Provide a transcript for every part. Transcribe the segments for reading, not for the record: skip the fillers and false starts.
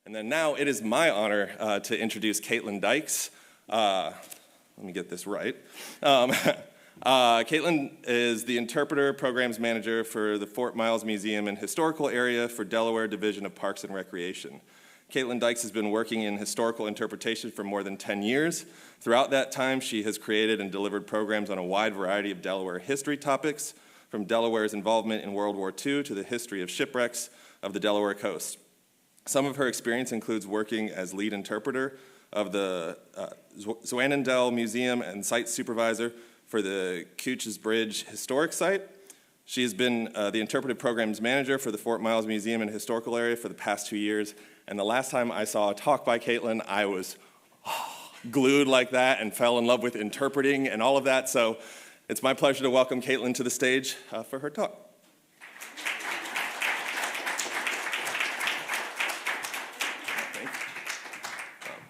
And then now it is my honor to introduce Kaitlyn Dykes. Let me get this right. Kaitlyn is the Interpreter Programs Manager for the Fort Miles Museum and Historical Area for Delaware Division of Parks and Recreation. Kaitlyn Dykes has been working in historical interpretation for more than 10 years. Throughout that time, she has created and delivered programs on a wide variety of Delaware history topics, from Delaware's involvement in World War II to the history of shipwrecks of the Delaware coast. Some of her experience includes working as lead interpreter of the Zwanendale Museum and site supervisor for the Couch's Bridge Historic Site. She has been the interpretive programs manager for the Fort Miles Museum and Historical Area for the past 2 years. And the last time I saw a talk by Kaitlyn, I was glued like that and fell in love with interpreting and all of that. So it's my pleasure to welcome Kaitlyn to the stage for her talk.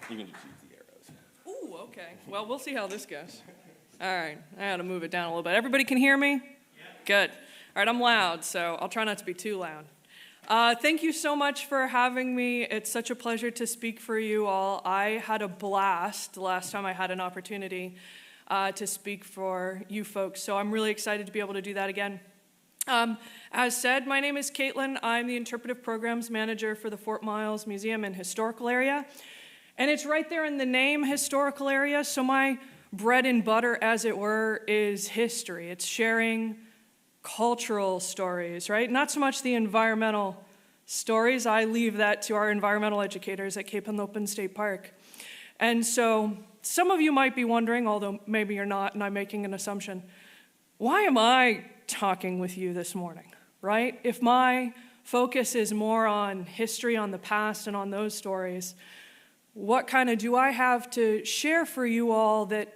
You can just use the arrows. Ooh, okay. Well, we'll see how this goes. All right, I got to move it down a little bit. Everybody can hear me? Yeah. Good. All right, I'm loud, so I'll try not to be too loud. Thank you so much for having me. It's such a pleasure to speak for you all. I had a blast the last time I had an opportunity to speak for you folks, so I'm really excited to be able to do that again. As said, my name is Kaitlyn. I'm the Interpretive Programs Manager for the Fort Miles Museum and Historical Area. And it's right there in the name, historical area, so my bread and butter, as it were, is history. It's sharing cultural stories, right? Not so much the environmental stories. I leave that to our environmental educators at Cape Henlopen State Park. And so some of you might be wondering, although maybe you're not, and I'm making an assumption, why am I talking with you this morning, right? If my focus is more on history, on the past, and on those stories, what kind of do I have to share for you all that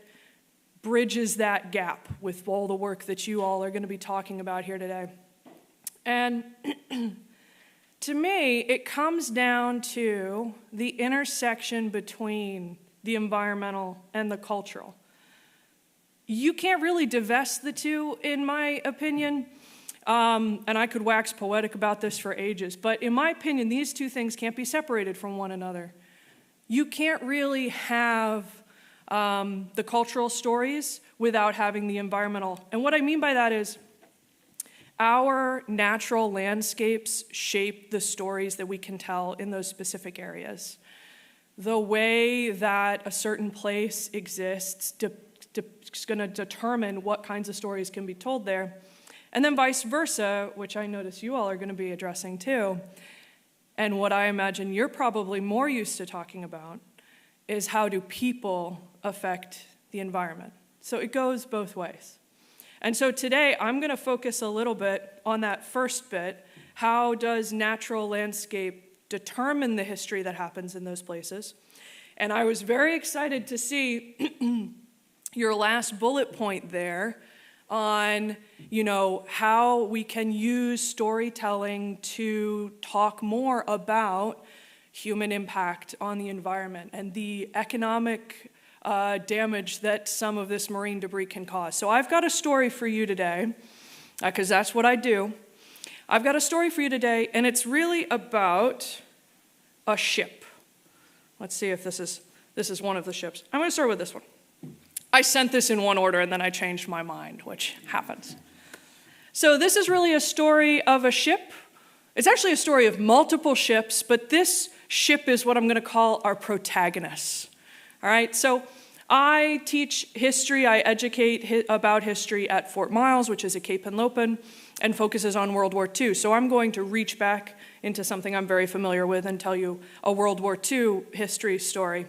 bridges that gap with all the work that you all are going to be talking about here today? And to me, it comes down to the intersection between the environmental and the cultural. You can't really divest the two, in my opinion. And I could wax poetic about this for ages, but in my opinion, these two things can't be separated from one another. You can't really have the cultural stories without having the environmental. And what I mean by that is our natural landscapes shape the stories that we can tell in those specific areas. The way that a certain place exists is going to determine what kinds of stories can be told there. And then vice versa, which I notice you all are going to be addressing too. And what I imagine you're probably more used to talking about is how do people affect the environment. So it goes both ways. And so today I'm going to focus a little bit on that first bit. How does natural landscape determine the history that happens in those places? And I was very excited to see your last bullet point there on, how we can use storytelling to talk more about human impact on the environment and the economic damage that some of this marine debris can cause. So I've got a story for you today, because that's what I do. I've got a story for you today, and it's really about a ship. Let's see if this is one of the ships. I'm going to start with this one. I sent this in one order and then I changed my mind, which happens. So this is really a story of a ship. It's actually a story of multiple ships, but this ship is what I'm going to call our protagonist. All right, so I teach history, I educate about history at Fort Miles, which is at Cape Henlopen, and focuses on World War II. So I'm going to reach back into something I'm very familiar with and tell you a World War II history story.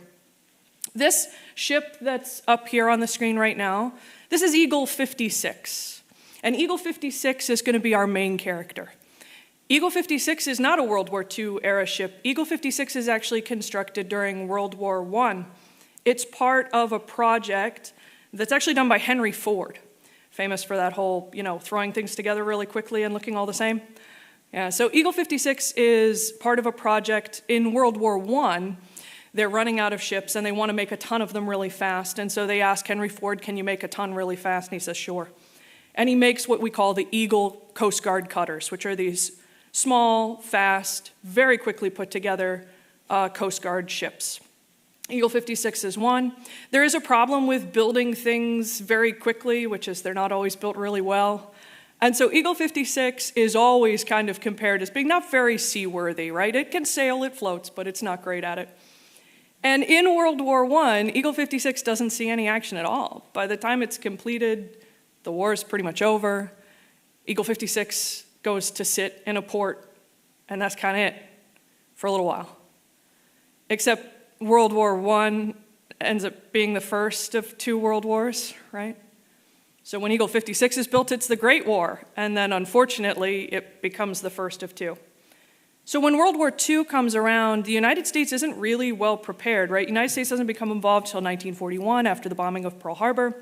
This ship that's up here on the screen right now, this is Eagle 56. And Eagle 56 is going to be our main character. Eagle 56 is not a World War II era ship. Eagle 56 is actually constructed during World War I. It's part of a project that's actually done by Henry Ford, famous for that whole, throwing things together really quickly and looking all the same. Yeah, so Eagle 56 is part of a project in World War I. They're running out of ships, and they want to make a ton of them really fast. And so they ask Henry Ford, can you make a ton really fast? And he says, sure. And he makes what we call the Eagle Coast Guard cutters, which are these small, fast, very quickly put together Coast Guard ships. Eagle 56 is one. There is a problem with building things very quickly, which is they're not always built really well. And so Eagle 56 is always kind of compared as being not very seaworthy, right? It can sail, it floats, but it's not great at it. And in World War I, Eagle 56 doesn't see any action at all. By the time it's completed, the war is pretty much over. Eagle 56 goes to sit in a port, and that's kind of it for a little while. Except World War I ends up being the first of two world wars, right? So when Eagle 56 is built, it's the Great War, and then unfortunately, it becomes the first of two. So when World War II comes around, the United States isn't really well prepared, right? The United States doesn't become involved until 1941 after the bombing of Pearl Harbor.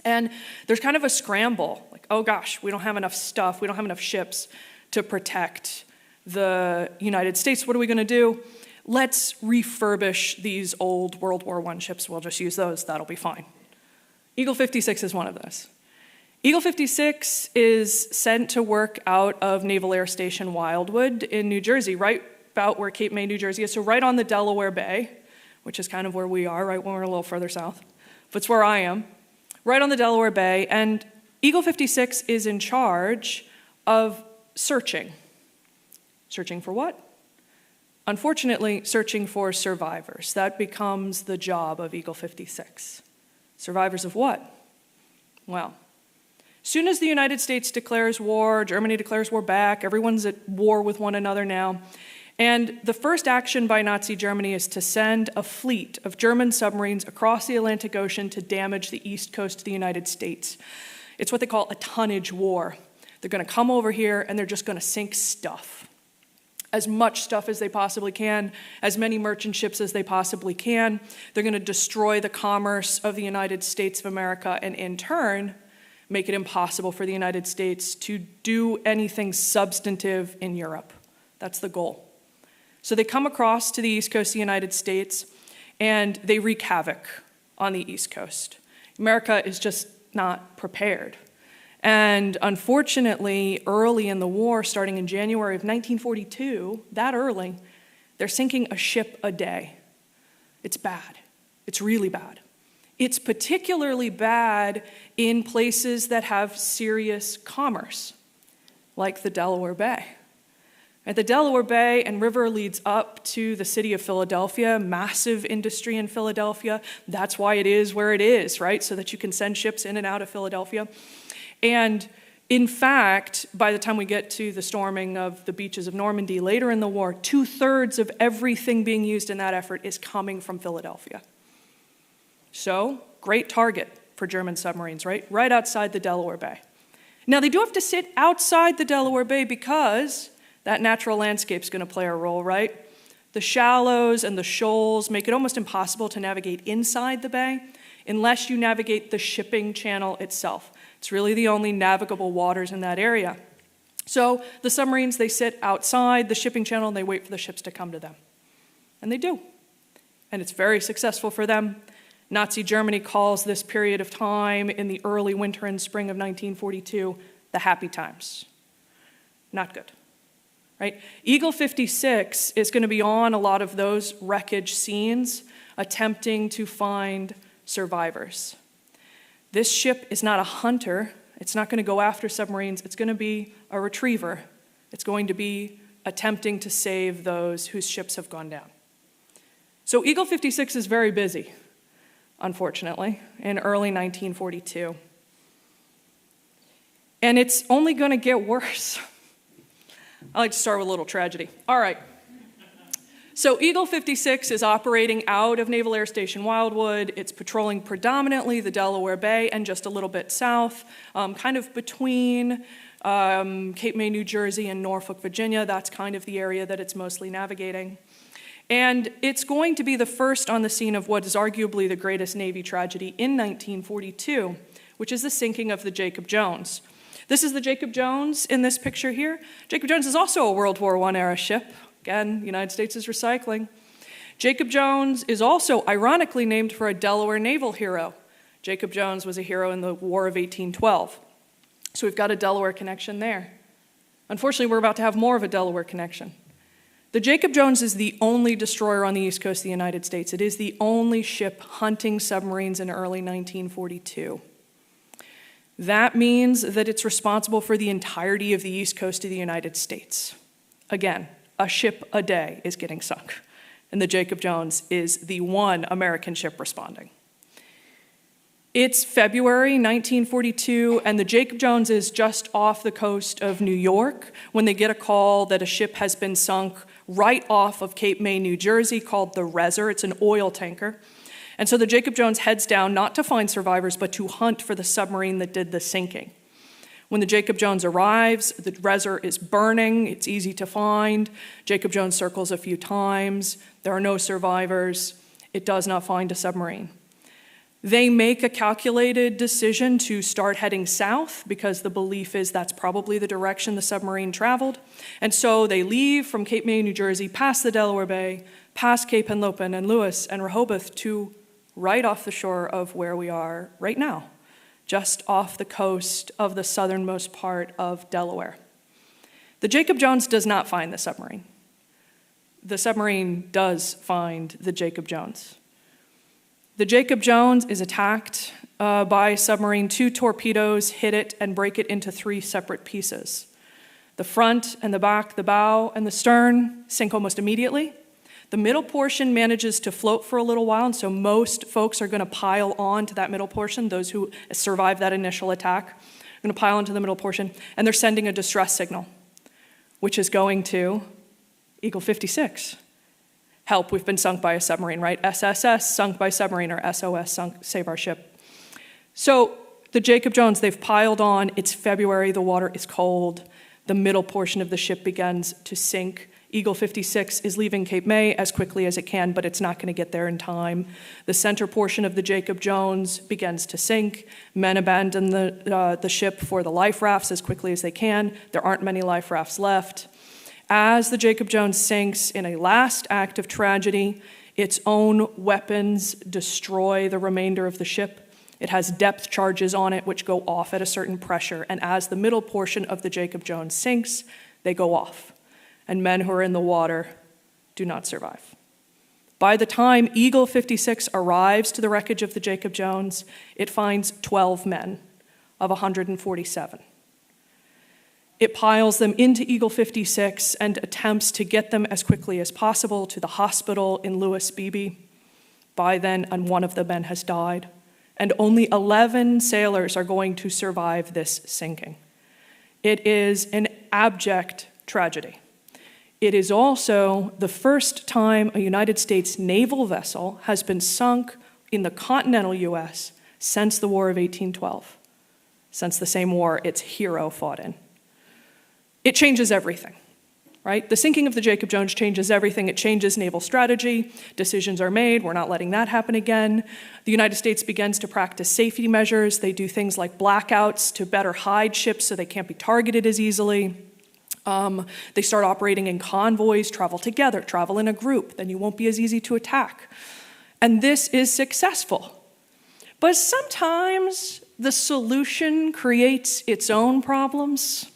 And there's kind of a scramble, like, oh gosh, we don't have enough stuff, we don't have enough ships to protect the United States. What are we going to do? Let's refurbish these old World War I ships. We'll just use those. That'll be fine. Eagle 56 is one of those. Eagle 56 is sent to work out of Naval Air Station Wildwood in New Jersey, right about where Cape May, New Jersey is, so right on the Delaware Bay, which is kind of where we are, right when we're a little further south. But it's where I am, right on the Delaware Bay, and Eagle 56 is in charge of searching. Searching for what? Unfortunately, searching for survivors. That becomes the job of Eagle 56. Survivors of what? Well, as soon as the United States declares war, Germany declares war back, everyone's at war with one another now, and the first action by Nazi Germany is to send a fleet of German submarines across the Atlantic Ocean to damage the east coast of the United States. It's what they call a tonnage war. They're going to come over here and they're just going to sink stuff. As much stuff as they possibly can, as many merchant ships as they possibly can. They're going to destroy the commerce of the United States of America and in turn, make it impossible for the United States to do anything substantive in Europe. That's the goal. So they come across to the east coast of the United States and they wreak havoc on the east coast. America is just not prepared. And unfortunately, early in the war, starting in January of 1942, that early, they're sinking a ship a day. It's bad. It's really bad. It's particularly bad in places that have serious commerce, like the Delaware Bay. And the Delaware Bay and river leads up to the city of Philadelphia, massive industry in Philadelphia. That's why it is where it is, right? So that you can send ships in and out of Philadelphia. And in fact, by the time we get to the storming of the beaches of Normandy later in the war, 2/3 of everything being used in that effort is coming from Philadelphia. So, great target for German submarines, right? Right outside the Delaware Bay. Now, they do have to sit outside the Delaware Bay because that natural landscape's going to play a role, right? The shallows and the shoals make it almost impossible to navigate inside the bay unless you navigate the shipping channel itself. It's really the only navigable waters in that area. So the submarines, they sit outside the shipping channel and they wait for the ships to come to them. And they do. And it's very successful for them. Nazi Germany calls this period of time in the early winter and spring of 1942 the happy times. Not good, right? Eagle 56 is going to be on a lot of those wreckage scenes attempting to find survivors. This ship is not a hunter. It's not going to go after submarines. It's going to be a retriever. It's going to be attempting to save those whose ships have gone down. So Eagle 56 is very busy, unfortunately, in early 1942. And it's only going to get worse. I like to start with a little tragedy. All right. So Eagle 56 is operating out of Naval Air Station Wildwood. It's patrolling predominantly the Delaware Bay and just a little bit south, kind of between Cape May, New Jersey and Norfolk, Virginia. That's kind of the area that it's mostly navigating. And it's going to be the first on the scene of what is arguably the greatest Navy tragedy in 1942, which is the sinking of the Jacob Jones. This is the Jacob Jones in this picture here. Jacob Jones is also a World War I era ship. Again, the United States is recycling. Jacob Jones is also ironically named for a Delaware naval hero. Jacob Jones was a hero in the War of 1812. So we've got a Delaware connection there. Unfortunately, we're about to have more of a Delaware connection. The Jacob Jones is the only destroyer on the east coast of the United States. It is the only ship hunting submarines in early 1942. That means that it's responsible for the entirety of the east coast of the United States. Again, a ship a day is getting sunk, and the Jacob Jones is the one American ship responding. It's February 1942, and the Jacob Jones is just off the coast of New York when they get a call that a ship has been sunk right off of Cape May, New Jersey, called the Reser. It's an oil tanker. And so the Jacob Jones heads down not to find survivors, but to hunt for the submarine that did the sinking. When the Jacob Jones arrives, the Reser is burning. It's easy to find. Jacob Jones circles a few times. There are no survivors. It does not find a submarine. They make a calculated decision to start heading south because the belief is that's probably the direction the submarine traveled. And so they leave from Cape May, New Jersey, past the Delaware Bay, past Cape Henlopen and Lewis and Rehoboth to right off the shore of where we are right now, just off the coast of the southernmost part of Delaware. The Jacob Jones does not find the submarine. The submarine does find the Jacob Jones. The Jacob Jones is attacked by a submarine. 2 torpedoes hit it and break it into 3 separate pieces. The front and the back, the bow and the stern sink almost immediately. The middle portion manages to float for a little while, and so most folks are going to pile on to that middle portion. Those who survive that initial attack are going to pile into the middle portion, and they're sending a distress signal, which is going to Eagle 56. Help, we've been sunk by a submarine, right? SSS, sunk by submarine, or SOS, sunk, save our ship. So the Jacob Jones, they've piled on. It's February, the water is cold. The middle portion of the ship begins to sink. Eagle 56 is leaving Cape May as quickly as it can, but it's not going to get there in time. The center portion of the Jacob Jones begins to sink. Men abandon the ship for the life rafts as quickly as they can. There aren't many life rafts left. As the Jacob Jones sinks in a last act of tragedy, its own weapons destroy the remainder of the ship. It has depth charges on it which go off at a certain pressure, and as the middle portion of the Jacob Jones sinks, they go off, and men who are in the water do not survive. By the time Eagle 56 arrives to the wreckage of the Jacob Jones, it finds 12 men of 147. It piles them into Eagle 56 and attempts to get them as quickly as possible to the hospital in Lewis, BB. By then, one of the men has died, and only 11 sailors are going to survive this sinking. It is an abject tragedy. It is also the first time a United States naval vessel has been sunk in the continental U.S. since the War of 1812, since the same war its hero fought in. It changes everything, right? The sinking of the Jacob Jones changes everything. It changes naval strategy. Decisions are made. We're not letting that happen again. The United States begins to practice safety measures. They do things like blackouts to better hide ships so they can't be targeted as easily. They start operating in convoys, travel together, travel in a group. Then you won't be as easy to attack. And this is successful. But sometimes the solution creates its own problems.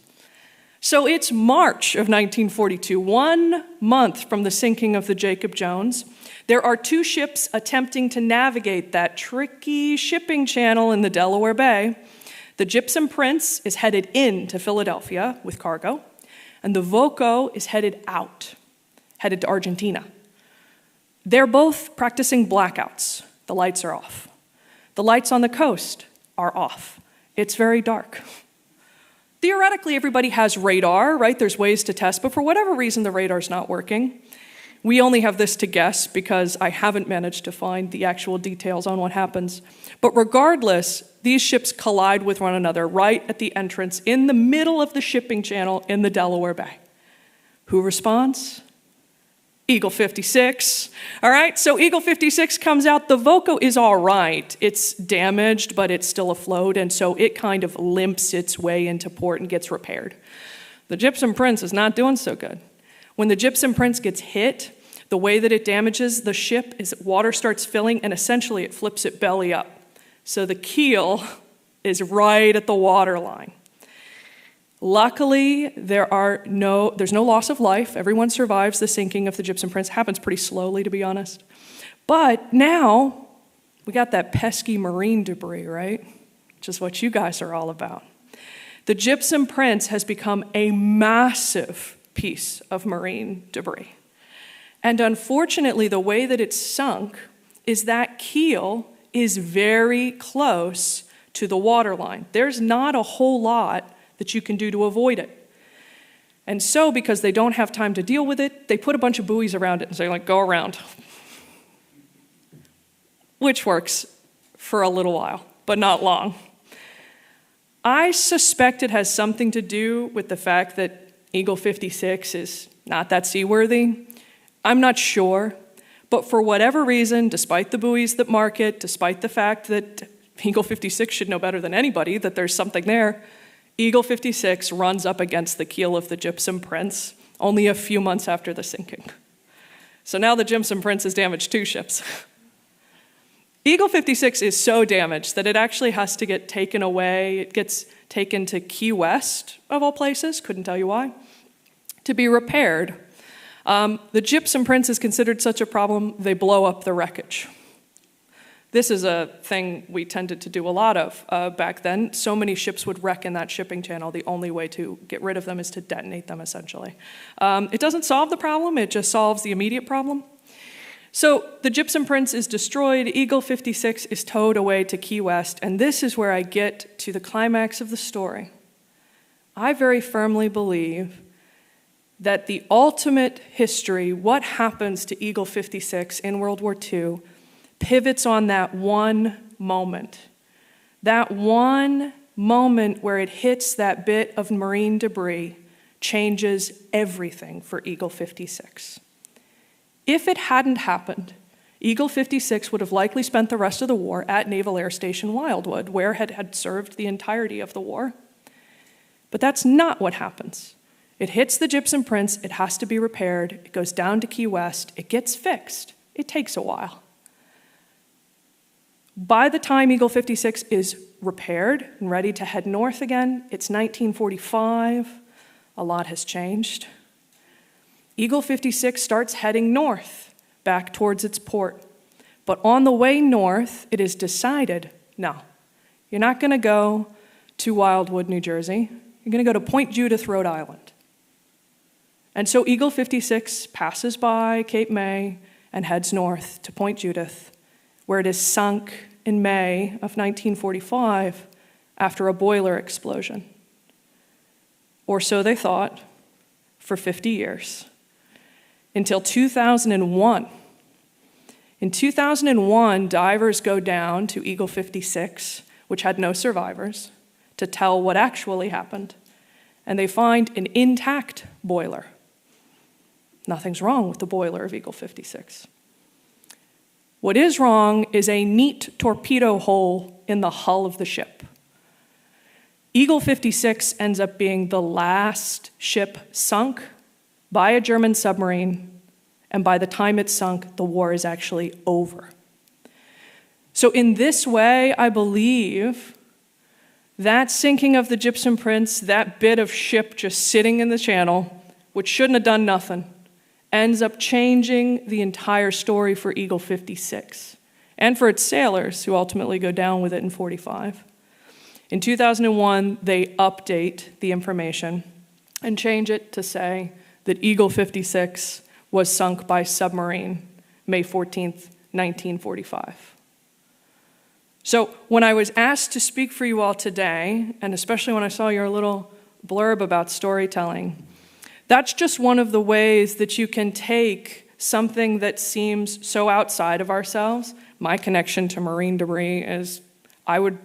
So it's March of 1942, 1 month from the sinking of the Jacob Jones. There are 2 ships attempting to navigate that tricky shipping channel in the Delaware Bay. The Gypsum Prince is headed into Philadelphia with cargo, and the Voco is headed out, headed to Argentina. They're both practicing blackouts. The lights are off. The lights on the coast are off. It's very dark. Theoretically, everybody has radar, right? There's ways to test, but for whatever reason, the radar's not working. We only have this to guess because I haven't managed to find the actual details on what happens. But regardless, these ships collide with one another right at the entrance in the middle of the shipping channel in the Delaware Bay. Who responds? Eagle 56. All right, so Eagle 56 comes out. The Voco is all right. It's damaged, but it's still afloat, and so it kind of limps its way into port and gets repaired. The Gypsum Prince is not doing so good. When the Gypsum Prince gets hit, the way that it damages the ship is water starts filling, and essentially it flips it belly up. So the keel is right at the water line. Luckily, there's no loss of life. Everyone survives the sinking of the Gypsum Prince. It happens pretty slowly, to be honest. But now, we got that pesky marine debris, right? Which is what you guys are all about. The Gypsum Prince has become a massive piece of marine debris. And unfortunately, the way that it's sunk is that keel is very close to the waterline. There's not a whole lot that you can do to avoid it. And so, because they don't have time to deal with it, they put a bunch of buoys around it and say, like, go around. Which works for a little while, but not long. I suspect it has something to do with the fact that Eagle 56 is not that seaworthy. I'm not sure, but for whatever reason, despite the buoys that mark it, despite the fact that Eagle 56 should know better than anybody that there's something there, Eagle 56 runs up against the keel of the Gypsum Prince only a few months after the sinking. So now the Gypsum Prince has damaged 2 ships. Eagle 56 is so damaged that it actually has to get taken away. It gets taken to Key West, of all places, couldn't tell you why, to be repaired. The Gypsum Prince is considered such a problem, they blow up the wreckage. This is a thing we tended to do a lot of back then. So many ships would wreck in that shipping channel. The only way to get rid of them is to detonate them, essentially. It doesn't solve the problem, it just solves the immediate problem. So the Gypsum Prince is destroyed, Eagle 56 is towed away to Key West, and this is where I get to the climax of the story. I very firmly believe that the ultimate history, what happens to Eagle 56 in World War II, pivots on that one moment. That one moment where it hits that bit of marine debris changes everything for Eagle 56. If it hadn't happened, Eagle 56 would have likely spent the rest of the war at Naval Air Station Wildwood, where it had served the entirety of the war. But that's not what happens. It hits the Gypsum Prince, it has to be repaired, it goes down to Key West, it gets fixed. It takes a while. By the time Eagle 56 is repaired and ready to head north again, it's 1945. A lot has changed. Eagle 56 starts heading north, back towards its port. But on the way north, it is decided, no, you're not going to go to Wildwood, New Jersey. You're going to go to Point Judith, Rhode Island. And so Eagle 56 passes by Cape May and heads north to Point Judith, where it is sunk in May of 1945 after a boiler explosion. Or so they thought, for 50 years, until 2001. In 2001, divers go down to Eagle 56, which had no survivors, to tell what actually happened, and they find an intact boiler. Nothing's wrong with the boiler of Eagle 56. What is wrong is a neat torpedo hole in the hull of the ship. Eagle 56 ends up being the last ship sunk by a German submarine, and by the time it's sunk, the war is actually over. So in this way, I believe that sinking of the Gypsum Prince, that bit of ship just sitting in the channel, which shouldn't have done nothing, ends up changing the entire story for Eagle 56 and for its sailors who ultimately go down with it in 45. In 2001, they update the information and change it to say that Eagle 56 was sunk by submarine May 14th, 1945. So when I was asked to speak for you all today, and especially when I saw your little blurb about storytelling, that's just one of the ways that you can take something that seems so outside of ourselves. My connection to marine debris is, I would,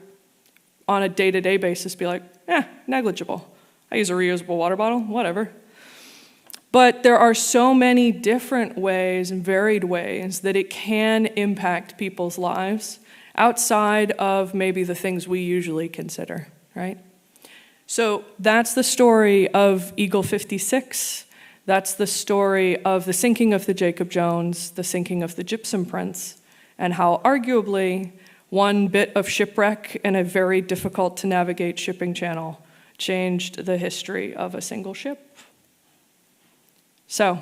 on a day-to-day basis, be like, negligible. I use a reusable water bottle, whatever. But there are so many different ways and varied ways that it can impact people's lives outside of maybe the things we usually consider, right? So that's the story of Eagle 56. That's the story of the sinking of the Jacob Jones, the sinking of the Gypsum Prince, and how arguably one bit of shipwreck in a very difficult to navigate shipping channel changed the history of a single ship. So,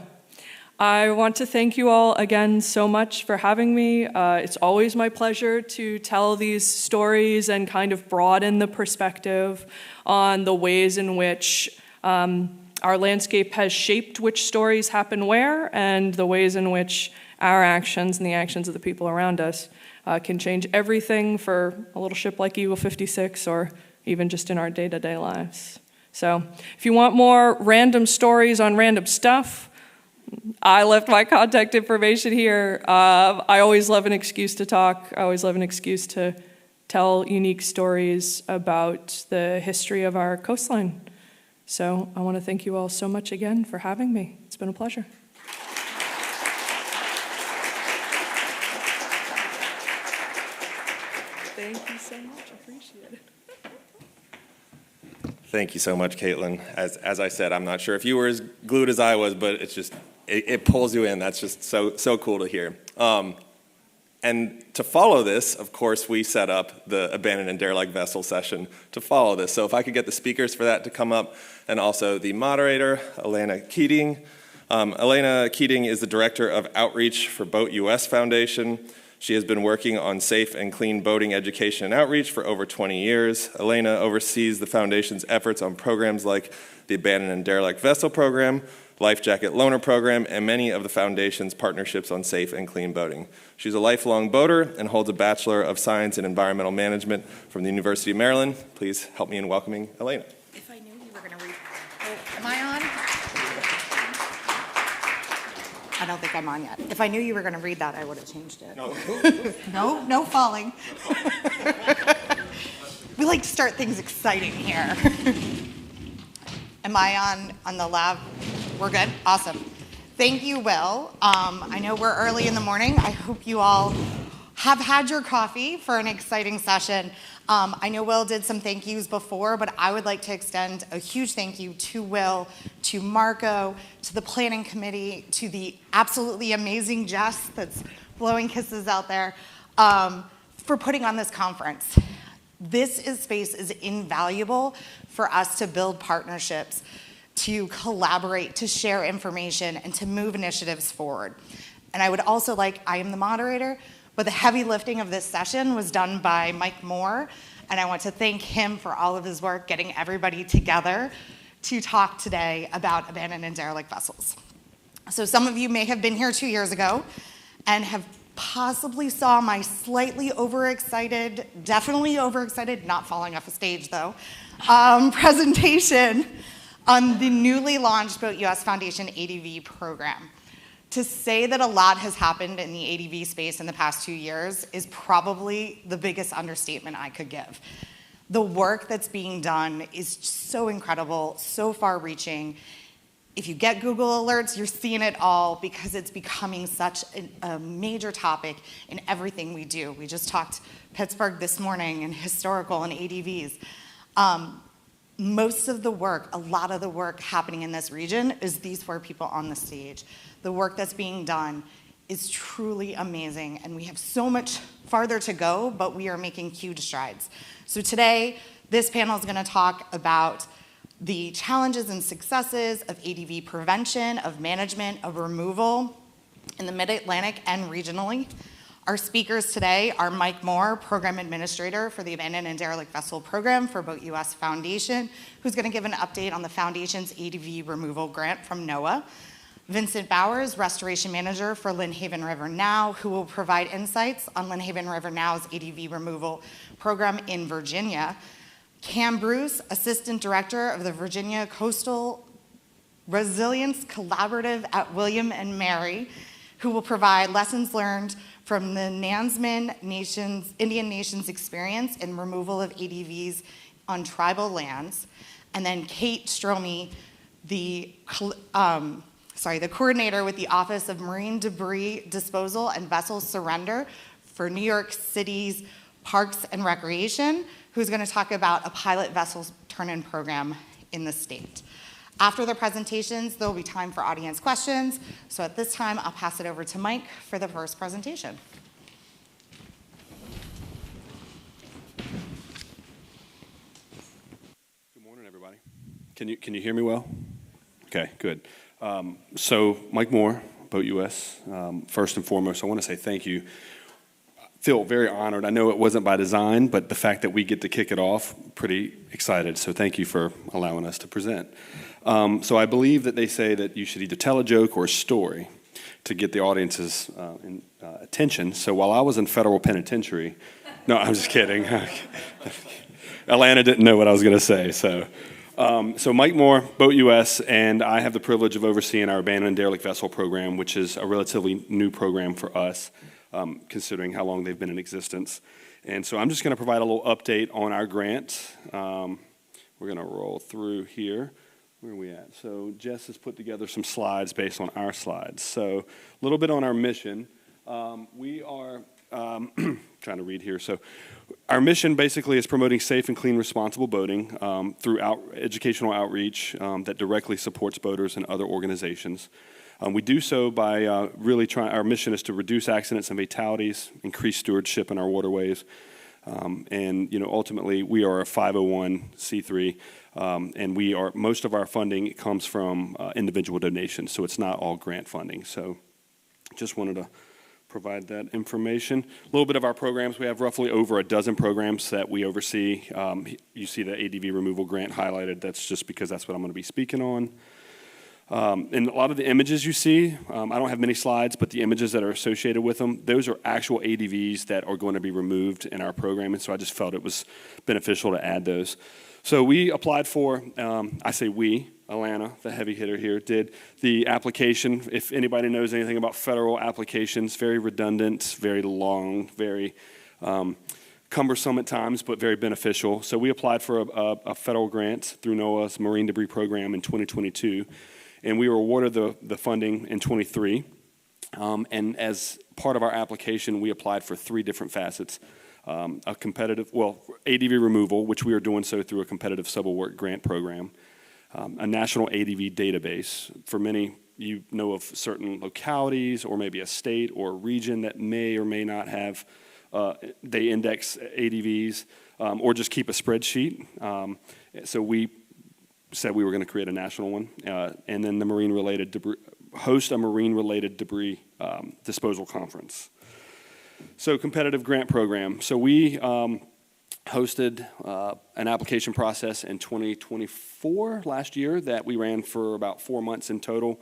I want to thank you all again so much for having me. It's always my pleasure to tell these stories and kind of broaden the perspective on the ways in which our landscape has shaped which stories happen where, and the ways in which our actions and the actions of the people around us can change everything for a little ship like Eagle 56 or even just in our day-to-day lives. So if you want more random stories on random stuff, I left my contact information here. I always love an excuse to talk. I always love an excuse to tell unique stories about the history of our coastline. So I want to thank you all so much again for having me. It's been a pleasure. Thank you so much. I appreciate it. Thank you so much, Kaitlyn. As I said, I'm not sure if you were as glued as I was, but it's just, it pulls you in. That's just so cool to hear. And to follow this, of course, we set up the Abandoned and Derelict Vessel session to follow this. So if I could get the speakers for that to come up, and also the moderator, Alanna Keating. Alanna Keating is the Director of Outreach for Boat US Foundation. She has been working on safe and clean boating education and outreach for over 20 years. Alanna oversees the Foundation's efforts on programs like the Abandoned and Derelict Vessel Program, Life Jacket Loaner Program, and many of the Foundation's partnerships on safe and clean boating. She's a lifelong boater and holds a Bachelor of Science in Environmental Management from the University of Maryland. Please help me in welcoming Alanna. If I knew you were going to read... Oh, am I on? I don't think I'm on yet. If I knew you were going to read that, I would have changed it. No. No falling. We like to start things exciting here. Am I on the lab? We're good? Awesome. Thank you, Will. I know we're early in the morning. I hope you all have had your coffee for an exciting session. I know Will did some thank yous before, but I would like to extend a huge thank you to Will, to Marco, to the planning committee, to the absolutely amazing Jess that's blowing kisses out there, for putting on this conference. This space is invaluable for us to build partnerships, to collaborate, to share information, and to move initiatives forward. And I would also I am the moderator, but the heavy lifting of this session was done by Mike Moore, and I want to thank him for all of his work getting everybody together to talk today about abandoned and derelict vessels. So some of you may have been here 2 years ago and have possibly saw my slightly overexcited, definitely overexcited, not falling off a stage though, presentation on the newly launched Boat US Foundation ADV program. To say that a lot has happened in the ADV space in the past 2 years is probably the biggest understatement I could give. The work that's being done is so incredible, so far-reaching. If you get Google alerts, you're seeing it all because it's becoming such a major topic in everything we do. We just talked Pittsburgh this morning and historical and ADVs. Most of the work, a lot of the work happening in this region is these 4 people on the stage. The work that's being done is truly amazing, and we have so much farther to go, but we are making huge strides. So today, this panel is going to talk about the challenges and successes of ADV prevention, of management, of removal in the Mid-Atlantic and regionally. Our speakers today are Mike Moore, Program Administrator for the Abandoned and Derelict Vessel Program for Boat US Foundation, who's going to give an update on the Foundation's ADV removal grant from NOAA. Vincent Bowhers, Restoration Manager for Lynnhaven River Now, who will provide insights on Lynnhaven River Now's ADV removal program in Virginia. Cam Bruce, Assistant Director of the Virginia Coastal Resilience Collaborative at William and Mary, who will provide lessons learned from the Nansemond Indian Nations experience in removal of ADVs on tribal lands. And then Kate Stromme, the coordinator with the Office of Marine Debris Disposal and Vessel Surrender for New York City's Parks and Recreation, who's going to talk about a pilot vessel turn-in program in the state. After the presentations, there will be time for audience questions. So at this time, I'll pass it over to Mike for the first presentation. Good morning, everybody. Can you hear me well? Okay, good. So Mike Moore, Boat US. First and foremost, I want to say thank you. I feel very honored. I know it wasn't by design, but the fact that we get to kick it off, pretty excited. So thank you for allowing us to present. So I believe that they say that you should either tell a joke or a story to get the audience's attention. So while I was in federal penitentiary, no, I'm just kidding. Alanna didn't know what I was going to say. So Mike Moore, Boat US, and I have the privilege of overseeing our Abandoned and Derelict Vessel program, which is a relatively new program for us, considering how long they've been in existence. And so I'm just going to provide a little update on our grant. We're going to roll through here. Where are we at? So Jess has put together some slides based on our slides. So a little bit on our mission. We are trying to read here. So our mission basically is promoting safe and clean, responsible boating through educational outreach that directly supports boaters and other organizations. We do so by really trying, our mission is to reduce accidents and fatalities, increase stewardship in our waterways, and ultimately we are a 501c3, and most of our funding comes from individual donations, so it's not all grant funding. So just wanted to provide that information. A little bit of our programs, we have roughly over a dozen programs that we oversee. You see the ADV removal grant highlighted. That's just because that's what I'm going to be speaking on. And a lot of the images you see, I don't have many slides, but the images that are associated with them, those are actual ADVs that are going to be removed in our program, and so I just felt it was beneficial to add those. So we applied for, I say we, Alanna, the heavy hitter here, did the application. If anybody knows anything about federal applications, very redundant, very long, very cumbersome at times, but very beneficial. So we applied for a federal grant through NOAA's Marine Debris Program in 2022, and we were awarded the funding in 23. And as part of our application, we applied for 3 different facets. A competitive, ADV removal, which we are doing so through a competitive sub-award grant program. A national ADV database. For many, you know of certain localities or maybe a state or a region that may or may not have, they index ADVs or just keep a spreadsheet. So we said we were going to create a national one. And then the marine-related debris, host a marine-related debris disposal conference. So competitive grant program. So we hosted an application process in 2024, last year, that we ran for about 4 months in total.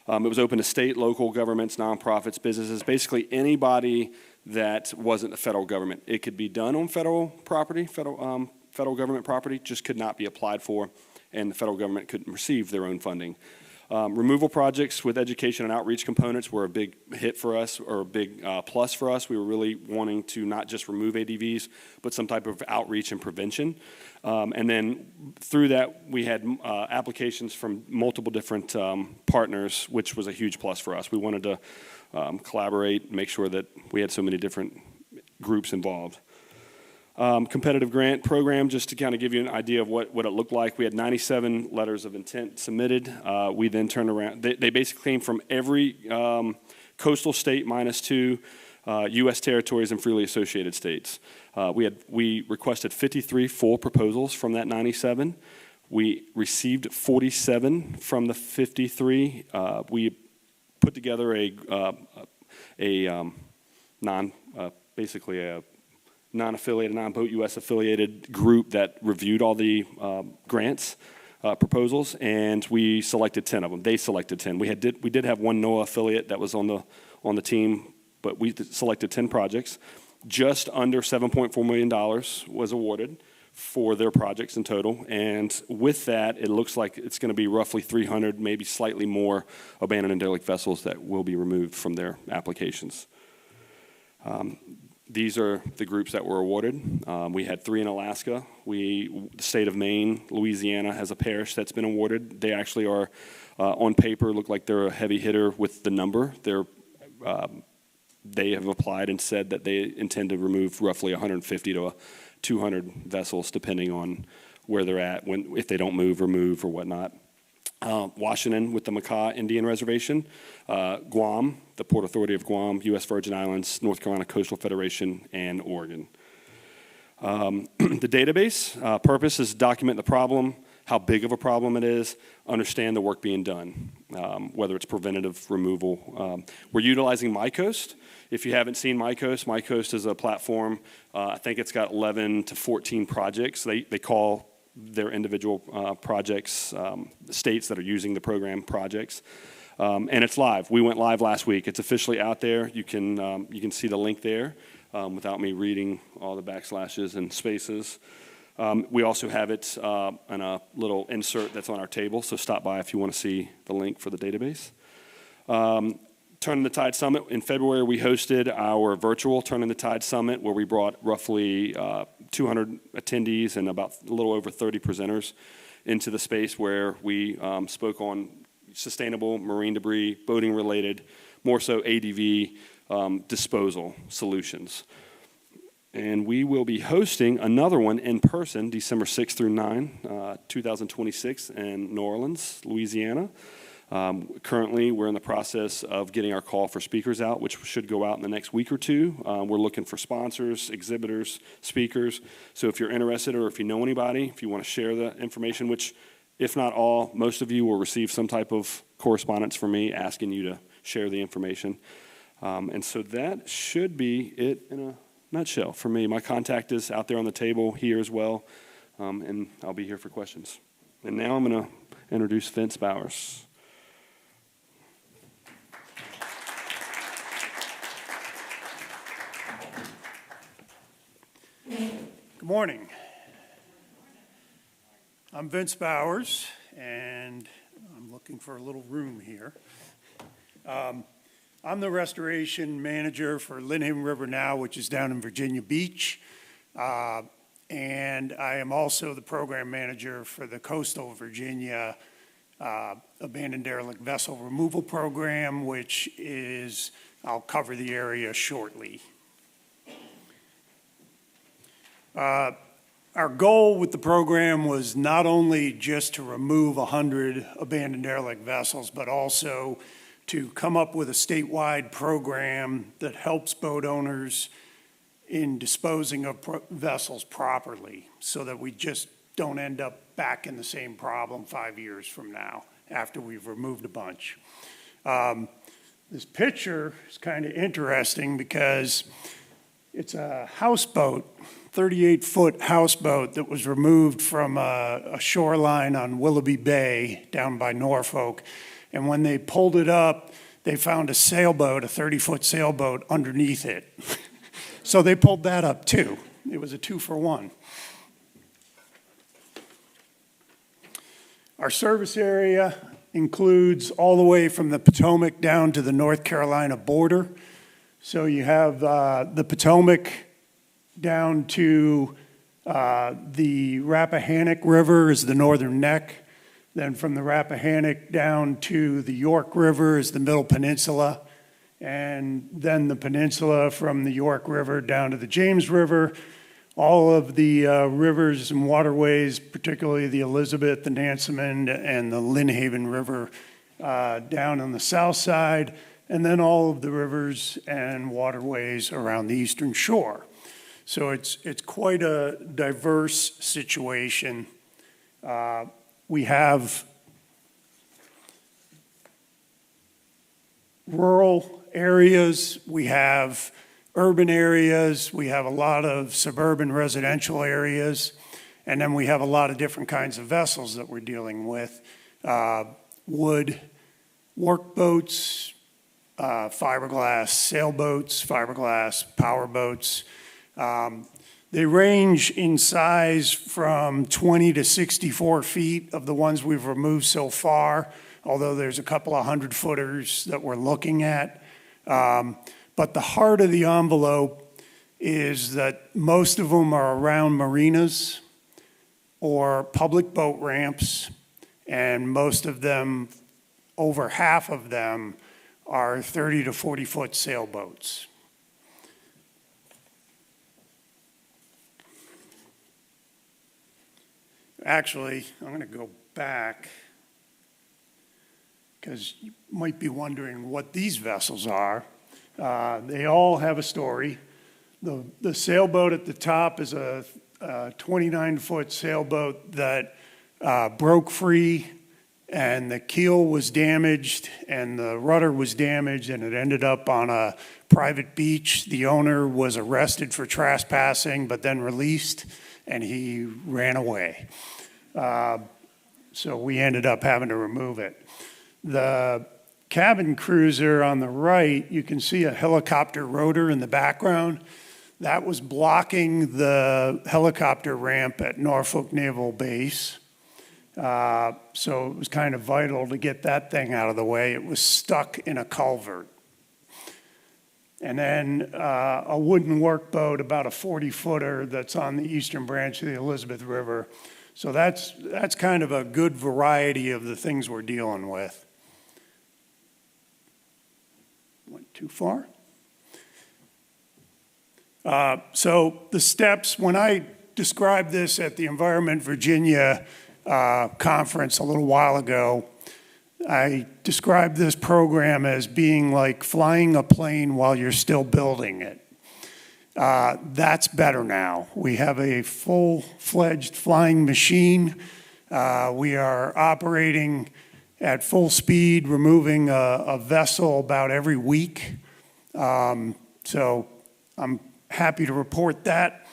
It was open to state, local governments, nonprofits, businesses, basically anybody that wasn't the federal government. It could be done on federal property, federal government property, just could not be applied for, and the federal government couldn't receive their own funding. Removal projects with education and outreach components were a big hit for us, or a big plus for us. We were really wanting to not just remove ADVs, but some type of outreach and prevention. And then through that, we had applications from multiple different partners, which was a huge plus for us. We wanted to collaborate, make sure that we had so many different groups involved. Competitive grant program, just to kind of give you an idea of what it looked like. We had 97 letters of intent submitted. We then turned around. They basically came from every coastal state -2, U.S. territories, and freely associated states. We requested 53 full proposals from that 97. We received 47 from the 53. We put together basically a non-affiliated, non-Boat US affiliated group that reviewed all the grants proposals, and we selected 10 of them. They selected 10. We did have one NOAA affiliate that was on the team, but we selected 10 projects. Just under $7.4 million was awarded for their projects in total, and with that, it looks like it's going to be roughly 300, maybe slightly more, abandoned and derelict vessels that will be removed from their applications. These are the groups that were awarded. We had 3 in Alaska. The state of Maine, Louisiana has a parish that's been awarded. They actually are, on paper, look like they're a heavy hitter with the number. They have applied and said that they intend to remove roughly 150 to 200 vessels, depending on where they're at, if they don't move or move or whatnot. Washington with the Makah Indian Reservation, Guam, the Port Authority of Guam, U.S. Virgin Islands, North Carolina Coastal Federation, and Oregon. The database purpose is to document the problem, how big of a problem it is, understand the work being done, whether it's preventative removal. We're utilizing MyCoast. If you haven't seen MyCoast is a platform. I think it's got 11 to 14 projects. They call their individual projects, states that are using the program projects. And it's live. We went live last week. It's officially out there. You can see the link there without me reading all the backslashes and spaces. We also have it in a little insert that's on our table, so stop by if you want to see the link for the database. Turning the Tide Summit. In February, we hosted our virtual Turning the Tide Summit, where we brought roughly 200 attendees and about a little over 30 presenters into the space where we spoke on sustainable marine debris, boating related, more so ADV disposal solutions. And we will be hosting another one in person December 6th through 9, 2026 in New Orleans, Louisiana. Currently, we're in the process of getting our call for speakers out, which should go out in the next week or two. We're looking for sponsors, exhibitors, speakers. So if you're interested or if you know anybody, if you want to share the information, which if not all, most of you will receive some type of correspondence from me asking you to share the information. And so that should be it in a nutshell for me. My contact is out there on the table here as well, and I'll be here for questions. And now I'm going to introduce Vince Bowhers. Good morning. I'm Vince Bowhers, and I'm looking for a little room here. I'm the restoration manager for Lynnhaven River Now, which is down in Virginia Beach, and I am also the program manager for the Coastal Virginia Abandoned Derelict Vessel Removal Program, which is, I'll cover the area shortly. Our goal with the program was not only just to remove 100 abandoned derelict vessels, but also to come up with a statewide program that helps boat owners in disposing of vessels properly so that we just don't end up back in the same problem 5 years from now after we've removed a bunch. This picture is kind of interesting because it's a houseboat, 38-foot houseboat that was removed from a shoreline on Willoughby Bay down by Norfolk. And when they pulled it up, they found a sailboat, a 30-foot sailboat underneath it. So they pulled that up too. It was a 2-for-1. Our service area includes all the way from the Potomac down to the North Carolina border. So you have the Potomac down to the Rappahannock River is the northern neck. Then from the Rappahannock down to the York River is the Middle Peninsula. And then the peninsula from the York River down to the James River. All of the rivers and waterways, particularly the Elizabeth, the Nansemond, and the Lynnhaven River down on the south side. And then all of the rivers and waterways around the eastern shore. So it's quite a diverse situation. We have rural areas, we have urban areas, we have a lot of suburban residential areas, and then we have a lot of different kinds of vessels that we're dealing with. Wood, workboats, fiberglass sailboats, fiberglass powerboats. They range in size from 20 to 64 feet of the ones we've removed so far, although there's a couple of 100-footers that we're looking at. But the heart of the envelope is that most of them are around marinas or public boat ramps, and most of them, over half of them, are 30 to 40-foot sailboats. Actually, I'm going to go back because you might be wondering what these vessels are. They all have a story. The sailboat at the top is a 29-foot sailboat that broke free, and the keel was damaged, and the rudder was damaged, and it ended up on a private beach. The owner was arrested for trespassing, but then released, and he ran away. So we ended up having to remove it. The cabin cruiser on the right, you can see a helicopter rotor in the background. That was blocking the helicopter ramp at Norfolk Naval Base. So it was kind of vital to get that thing out of the way. It was stuck in a culvert. And then a wooden workboat, about a 40-footer, that's on the eastern branch of the Elizabeth River. So that's kind of a good variety of the things we're dealing with. Went too far. So the steps, when I described this at the Environment Virginia conference a little while ago, I described this program as being like flying a plane while you're still building it. That's better now. We have a full-fledged flying machine. We are operating at full speed, removing a vessel about every week. So I'm happy to report that.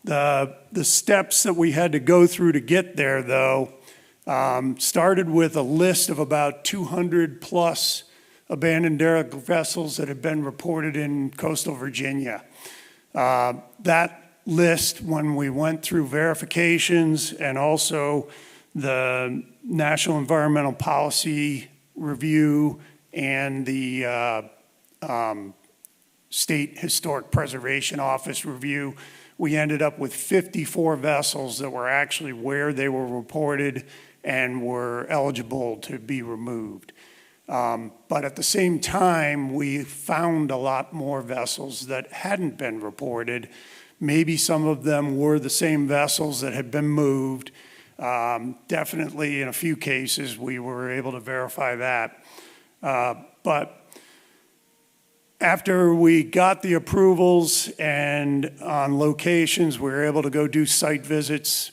The steps that we had to go through to get there, though, started with a list of about 200 plus abandoned derelict vessels that have been reported in coastal Virginia. That list, when we went through verifications and also the National Environmental Policy Review and the State Historic Preservation Office review, we ended up with 54 vessels that were actually where they were reported and were eligible to be removed. But at the same time, we found a lot more vessels that hadn't been reported. Maybe some of them were the same vessels that had been moved. Definitely in a few cases, we were able to verify that. But after we got the approvals and on locations, we were able to go do site visits.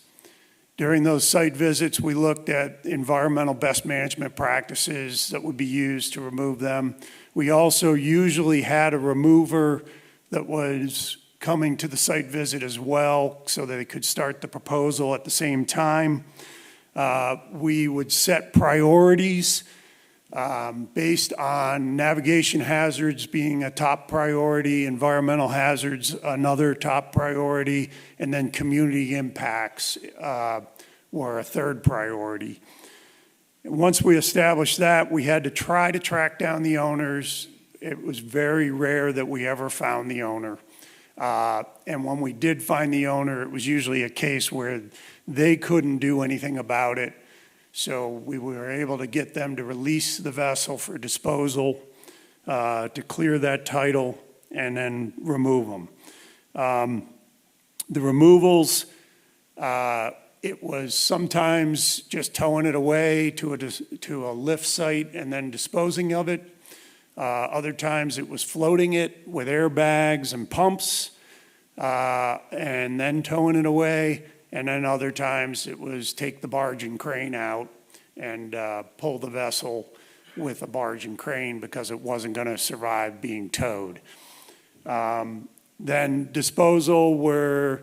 During those site visits, we looked at environmental best management practices that would be used to remove them. We also usually had a remover that was coming to the site visit as well so that they could start the proposal at the same time. We would set priorities based on navigation hazards being a top priority, environmental hazards another top priority, and then community impacts were a third priority. Once we established that, we had to try to track down the owners. It was very rare that we ever found the owner. And when we did find the owner, it was usually a case where they couldn't do anything about it. So we were able to get them to release the vessel for disposal, to clear that title, and then remove them. The removals, it was sometimes just towing it away to a lift site and then disposing of it. Other times it was floating it with airbags and pumps and then towing it away. And then other times it was take the barge and crane out and pull the vessel with a barge and crane because it wasn't going to survive being towed. Then disposal, we're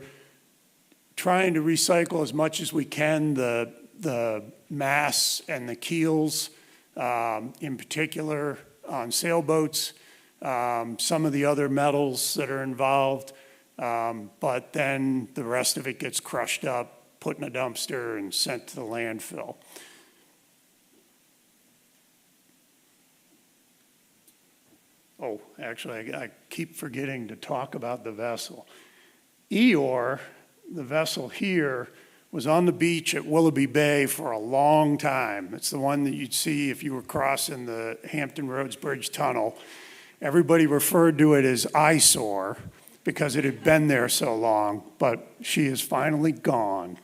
trying to recycle as much as we can the masts and the keels, in particular on sailboats, some of the other metals that are involved. But then the rest of it gets crushed up, put in a dumpster, and sent to the landfill. Oh, actually, I keep forgetting to talk about the vessel. Eeyore, the vessel here, was on the beach at Willoughby Bay for a long time. It's the one that you'd see if you were crossing the Hampton Roads Bridge Tunnel. Everybody referred to it as eyesore because it had been there so long, but she is finally gone.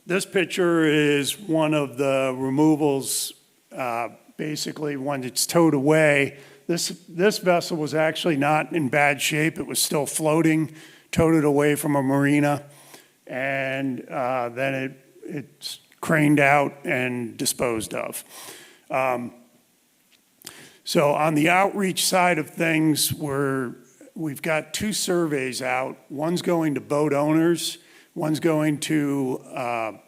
This picture is one of the removals, basically when it's towed away. This vessel was actually not in bad shape. It was still floating towed it away from a marina, and then it's craned out and disposed of. So on the outreach side of things, we've got 2 surveys out. One's going to boat owners, one's going to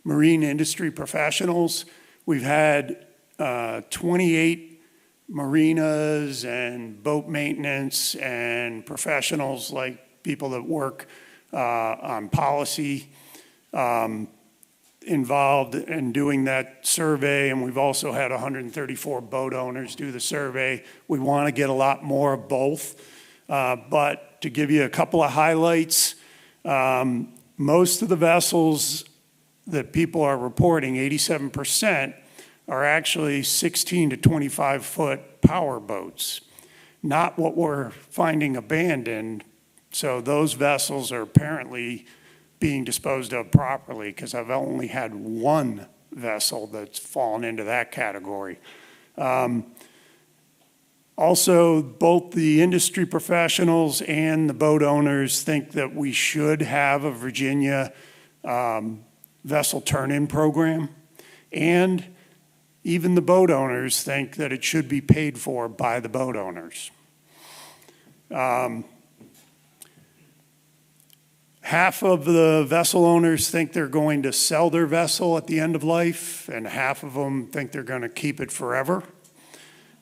marine industry professionals. We've had 28 marinas and boat maintenance and professionals like people that work on policy involved in doing that survey, and we've also had 134 boat owners do the survey. We want to get a lot more of both, but to give you a couple of highlights, most of the vessels that people are reporting, 87%, are actually 16 to 25 foot power boats, not what we're finding abandoned. So those vessels are apparently being disposed of properly, because I've only had 1 vessel that's fallen into that category. Also, both the industry professionals and the boat owners think that we should have a Virginia vessel turn-in program, and even the boat owners think that it should be paid for by the boat owners. Half of the vessel owners think they're going to sell their vessel at the end of life, and half of them think they're going to keep it forever.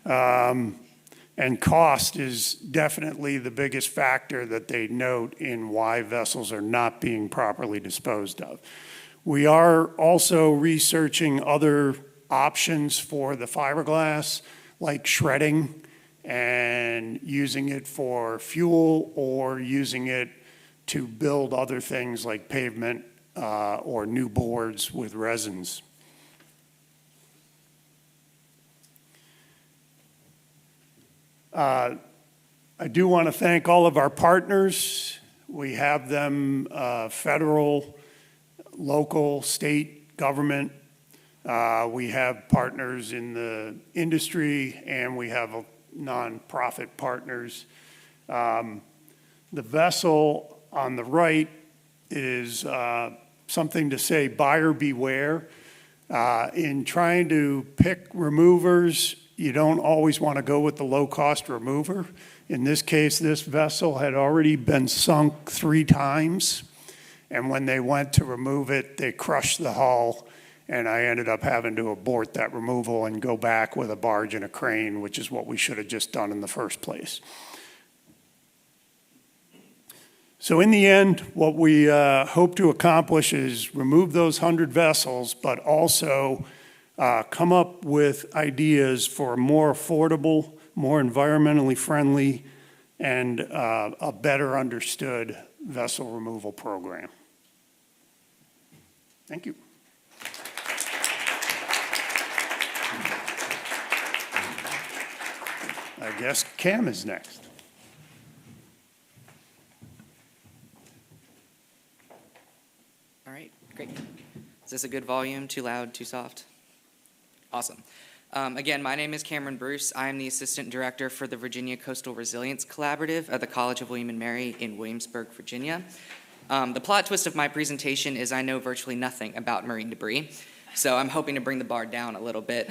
And cost is definitely the biggest factor that they note in why vessels are not being properly disposed of. We are also researching other options for the fiberglass, like shredding and using it for fuel, or using it to build other things like pavement or new boards with resins. I do want to thank all of our partners. We have them federal, local, state government. We have partners in the industry, and we have nonprofit partners. The vessel on the right is something to say buyer beware. In trying to pick removers, you don't always want to go with the low-cost remover. In this case, this vessel had already been sunk 3 times, and when they went to remove it, they crushed the hull, and I ended up having to abort that removal and go back with a barge and a crane, which is what we should have just done in the first place. So in the end, what we hope to accomplish is remove those 100 vessels, but also come up with ideas for a more affordable, more environmentally friendly, and a better understood vessel removal program. Thank you. I guess Cam is next. All right, great. Is this a good volume? Too loud, too soft? Awesome. Again, my name is Cameron Bruce. I am the Assistant Director for the Virginia Coastal Resilience Collaborative at the College of William & Mary in Williamsburg, Virginia. The plot twist of my presentation is I know virtually nothing about marine debris, so I'm hoping to bring the bar down a little bit.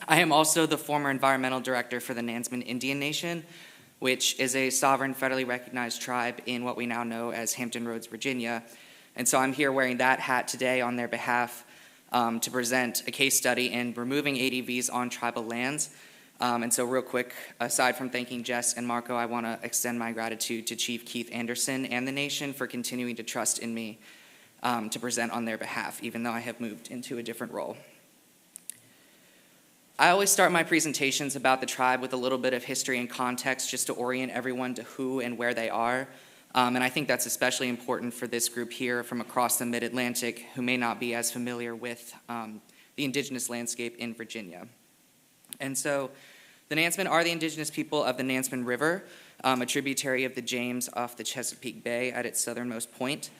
I am also the former Environmental Director for the Nansemond Indian Nation, which is a sovereign federally recognized tribe in what we now know as Hampton Roads, Virginia. And so I'm here wearing that hat today on their behalf to present a case study in removing ADVs on tribal lands. And so real quick, aside from thanking Jess and Marco, I want to extend my gratitude to Chief Keith Anderson and the nation for continuing to trust in me to present on their behalf, even though I have moved into a different role. I always start my presentations about the tribe with a little bit of history and context just to orient everyone to who and where they are. And I think that's especially important for this group here from across the Mid-Atlantic who may not be as familiar with the indigenous landscape in Virginia. And so the Nansemond are the indigenous people of the Nansemond River, a tributary of the James off the Chesapeake Bay at its southernmost point.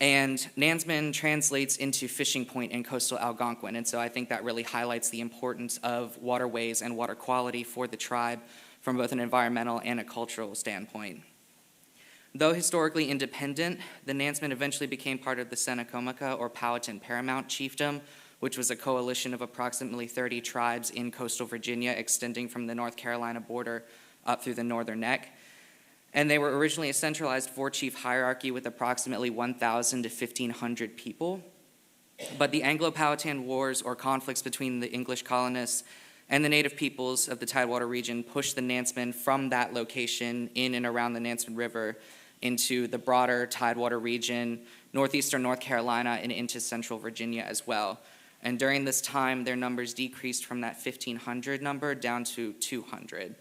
And Nansemond translates into fishing point in coastal Algonquin. And so I think that really highlights the importance of waterways and water quality for the tribe from both an environmental and a cultural standpoint. Though historically independent, the Nansemond eventually became part of the Senecomica or Powhatan Paramount Chiefdom, which was a coalition of approximately 30 tribes in coastal Virginia extending from the North Carolina border up through the Northern Neck. And they were originally a centralized four-chief hierarchy with approximately 1,000 to 1,500 people. But the Anglo-Powhatan Wars, or conflicts between the English colonists and the native peoples of the Tidewater region, pushed the Nansemond from that location in and around the Nansemond River into the broader Tidewater region, northeastern North Carolina, and into central Virginia as well. And during this time, their numbers decreased from that 1,500 number down to 200.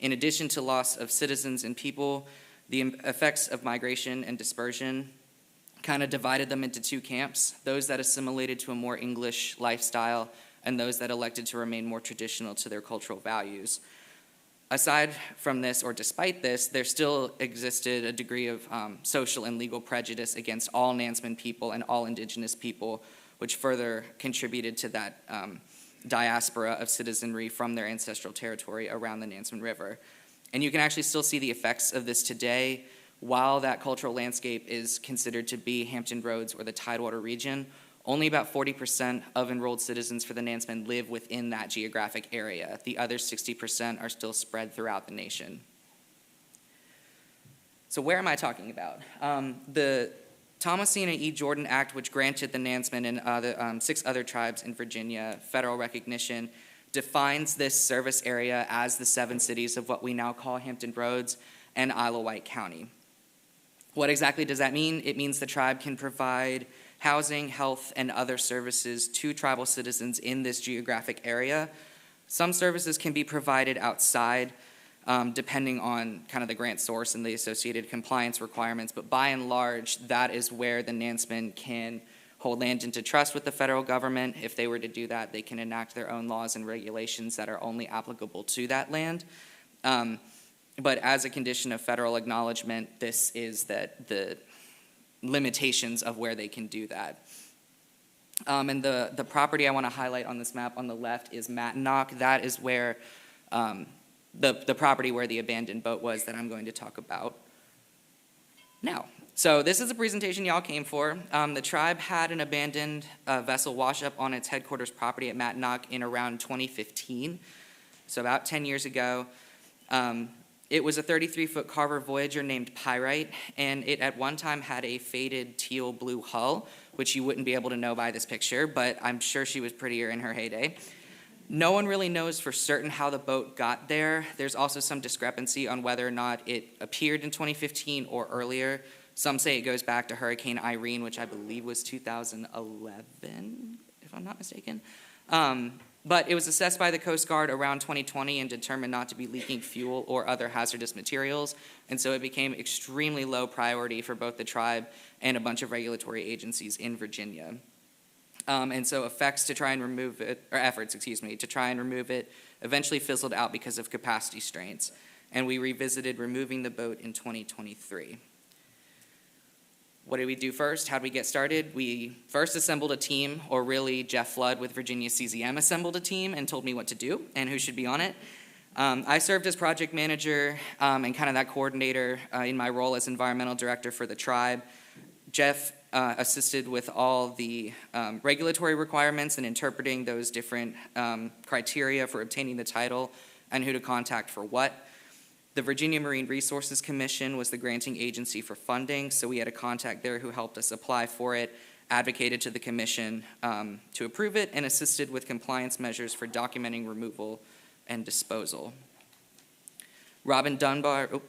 In addition to loss of citizens and people, the effects of migration and dispersion kind of divided them into two camps, those that assimilated to a more English lifestyle and those that elected to remain more traditional to their cultural values. Aside from this, or despite this, there still existed a degree of social and legal prejudice against all Nansemond people and all indigenous people, which further contributed to that diaspora of citizenry from their ancestral territory around the Nansemond River. And you can actually still see the effects of this today. While that cultural landscape is considered to be Hampton Roads or the Tidewater region, only about 40% of enrolled citizens for the Nansemond live within that geographic area. The other 60% are still spread throughout the nation. So where am I talking about? The Thomasina E. Jordan Act, which granted the Nansemond and 6 other tribes in Virginia federal recognition, defines this service area as the 7 cities of what we now call Hampton Roads and Isle of Wight County. What exactly does that mean? It means the tribe can provide housing, health, and other services to tribal citizens in this geographic area. Some services can be provided outside, depending on kind of the grant source and the associated compliance requirements, but by and large, that is where the Nansemond can hold land into trust with the federal government. If they were to do that, they can enact their own laws and regulations that are only applicable to that land. But as a condition of federal acknowledgement, this is that the limitations of where they can do that. And the property I want to highlight on this map on the left is Matinock. That is where the property where the abandoned boat was that I'm going to talk about now. So this is a presentation y'all came for. The tribe had an abandoned vessel wash up on its headquarters property at Matinock in around 2015, so about 10 years ago. It was a 33-foot Carver Voyager named Pyrite, and it at one time had a faded teal blue hull, which you wouldn't be able to know by this picture, but I'm sure she was prettier in her heyday. No one really knows for certain how the boat got there. There's also some discrepancy on whether or not it appeared in 2015 or earlier. Some say it goes back to Hurricane Irene, which I believe was 2011, if I'm not mistaken. But it was assessed by the Coast Guard around 2020 and determined not to be leaking fuel or other hazardous materials, and so it became extremely low priority for both the tribe and a bunch of regulatory agencies in Virginia. And so efforts to try and remove it eventually fizzled out because of capacity strains, and we revisited removing the boat in 2023. What did we do first? How did we get started? We first assembled a team, or really Jeff Flood with Virginia CZM assembled a team and told me what to do and who should be on it. I served as project manager and kind of that coordinator in my role as environmental director for the tribe. Jeff assisted with all the regulatory requirements and interpreting those different criteria for obtaining the title and who to contact for what. The Virginia Marine Resources Commission was the granting agency for funding, so we had a contact there who helped us apply for it, advocated to the commission to approve it, and assisted with compliance measures for documenting removal and disposal. Robin Dunbar with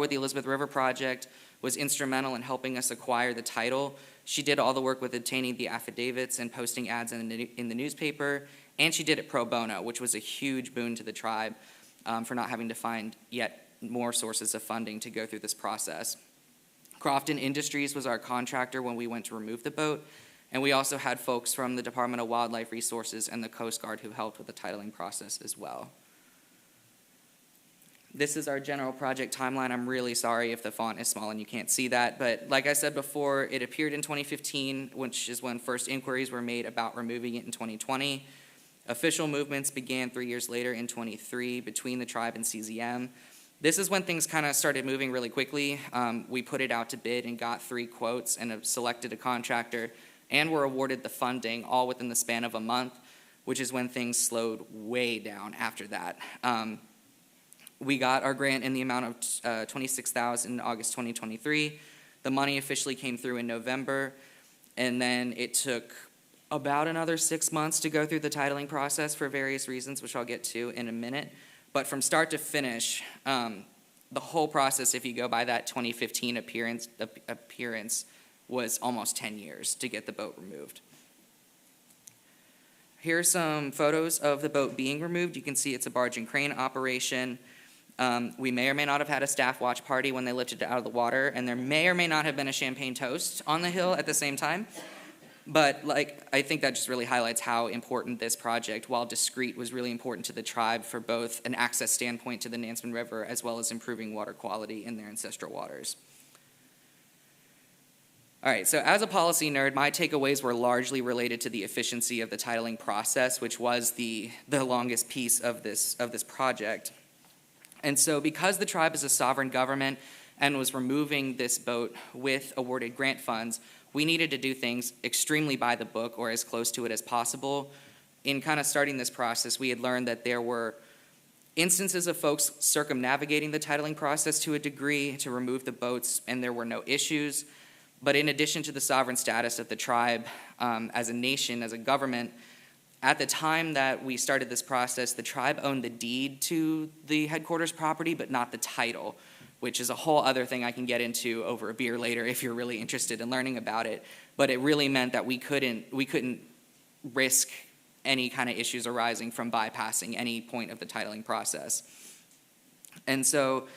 the Elizabeth River Project was instrumental in helping us acquire the title. She did all the work with obtaining the affidavits and posting ads in the newspaper, and she did it pro bono, which was a huge boon to the tribe for not having to find yet more sources of funding to go through this process. Crofton Industries was our contractor when we went to remove the boat, and we also had folks from the Department of Wildlife Resources and the Coast Guard who helped with the titling process as well. This is our general project timeline. I'm really sorry if the font is small and you can't see that, but like I said before, it appeared in 2015, which is when first inquiries were made about removing it in 2020. Official movements began 3 years later in 23 between the tribe and CZM. This is when things kind of started moving really quickly. We put it out to bid and got 3 quotes and have selected a contractor and were awarded the funding all within the span of a month, which is when things slowed way down after that. We got our grant in the amount of $26,000 in August 2023. The money officially came through in November, and then it took about another 6 months to go through the titling process for various reasons, which I'll get to in a minute. But from start to finish, the whole process, if you go by that 2015 appearance, was almost 10 years to get the boat removed. Here's some photos of the boat being removed. You can see it's a barge and crane operation. We may or may not have had a staff watch party when they lifted it out of the water, and there may or may not have been a champagne toast on the hill at the same time. But I think that just really highlights how important this project, while discreet, was really important to the tribe for both an access standpoint to the Nansemond River as well as improving water quality in their ancestral waters. All right, so as a policy nerd, my takeaways were largely related to the efficiency of the titling process, which was the longest piece of this project. And so because the tribe is a sovereign government and was removing this boat with awarded grant funds, we needed to do things extremely by the book or as close to it as possible. In kind of starting this process, we had learned that there were instances of folks circumnavigating the titling process to a degree to remove the boats, and there were no issues. But in addition to the sovereign status of the tribe as a nation, as a government, at the time that we started this process, the tribe owned the deed to the headquarters property, but not the title, which is a whole other thing I can get into over a beer later if you're really interested in learning about it. But it really meant that we couldn't risk any kind of issues arising from bypassing any point of the titling process. And so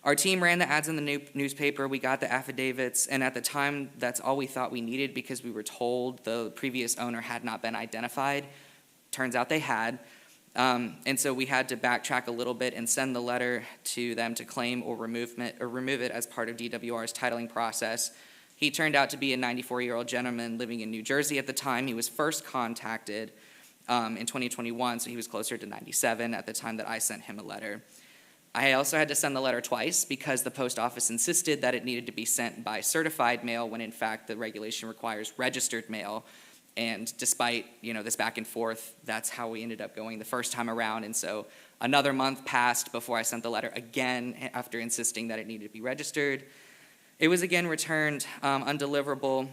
our team ran the ads in the newspaper, we got the affidavits, and at the time, that's all we thought we needed because we were told the previous owner had not been identified. Turns out they had. And so we had to backtrack a little bit and send the letter to them to claim or remove it as part of DWR's titling process. He turned out to be a 94-year-old gentleman living in New Jersey at the time. He was first contacted in 2021, so he was closer to 97 at the time that I sent him a letter. I also had to send the letter twice because the post office insisted that it needed to be sent by certified mail when in fact the regulation requires registered mail. And despite, this back and forth, that's how we ended up going the first time around. And so another month passed before I sent the letter again after insisting that it needed to be registered. It was again returned undeliverable.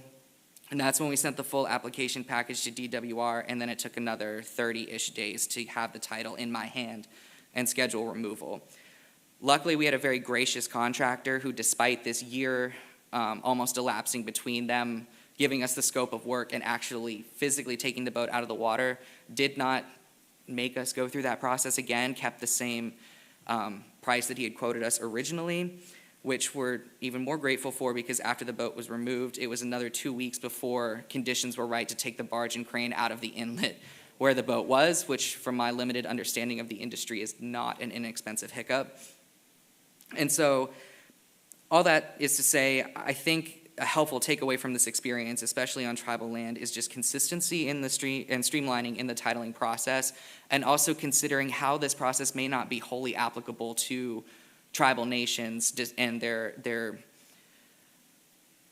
And that's when we sent the full application package to DWR. And then it took another 30-ish days to have the title in my hand and schedule removal. Luckily, we had a very gracious contractor who, despite this year almost elapsing between them giving us the scope of work and actually physically taking the boat out of the water, did not make us go through that process again, kept the same price that he had quoted us originally, which we're even more grateful for because after the boat was removed, it was another 2 weeks before conditions were right to take the barge and crane out of the inlet where the boat was, which from my limited understanding of the industry is not an inexpensive hiccup. And so all that is to say, I think a helpful takeaway from this experience, especially on tribal land, is just consistency in the and streamlining in the titling process, and also considering how this process may not be wholly applicable to tribal nations and their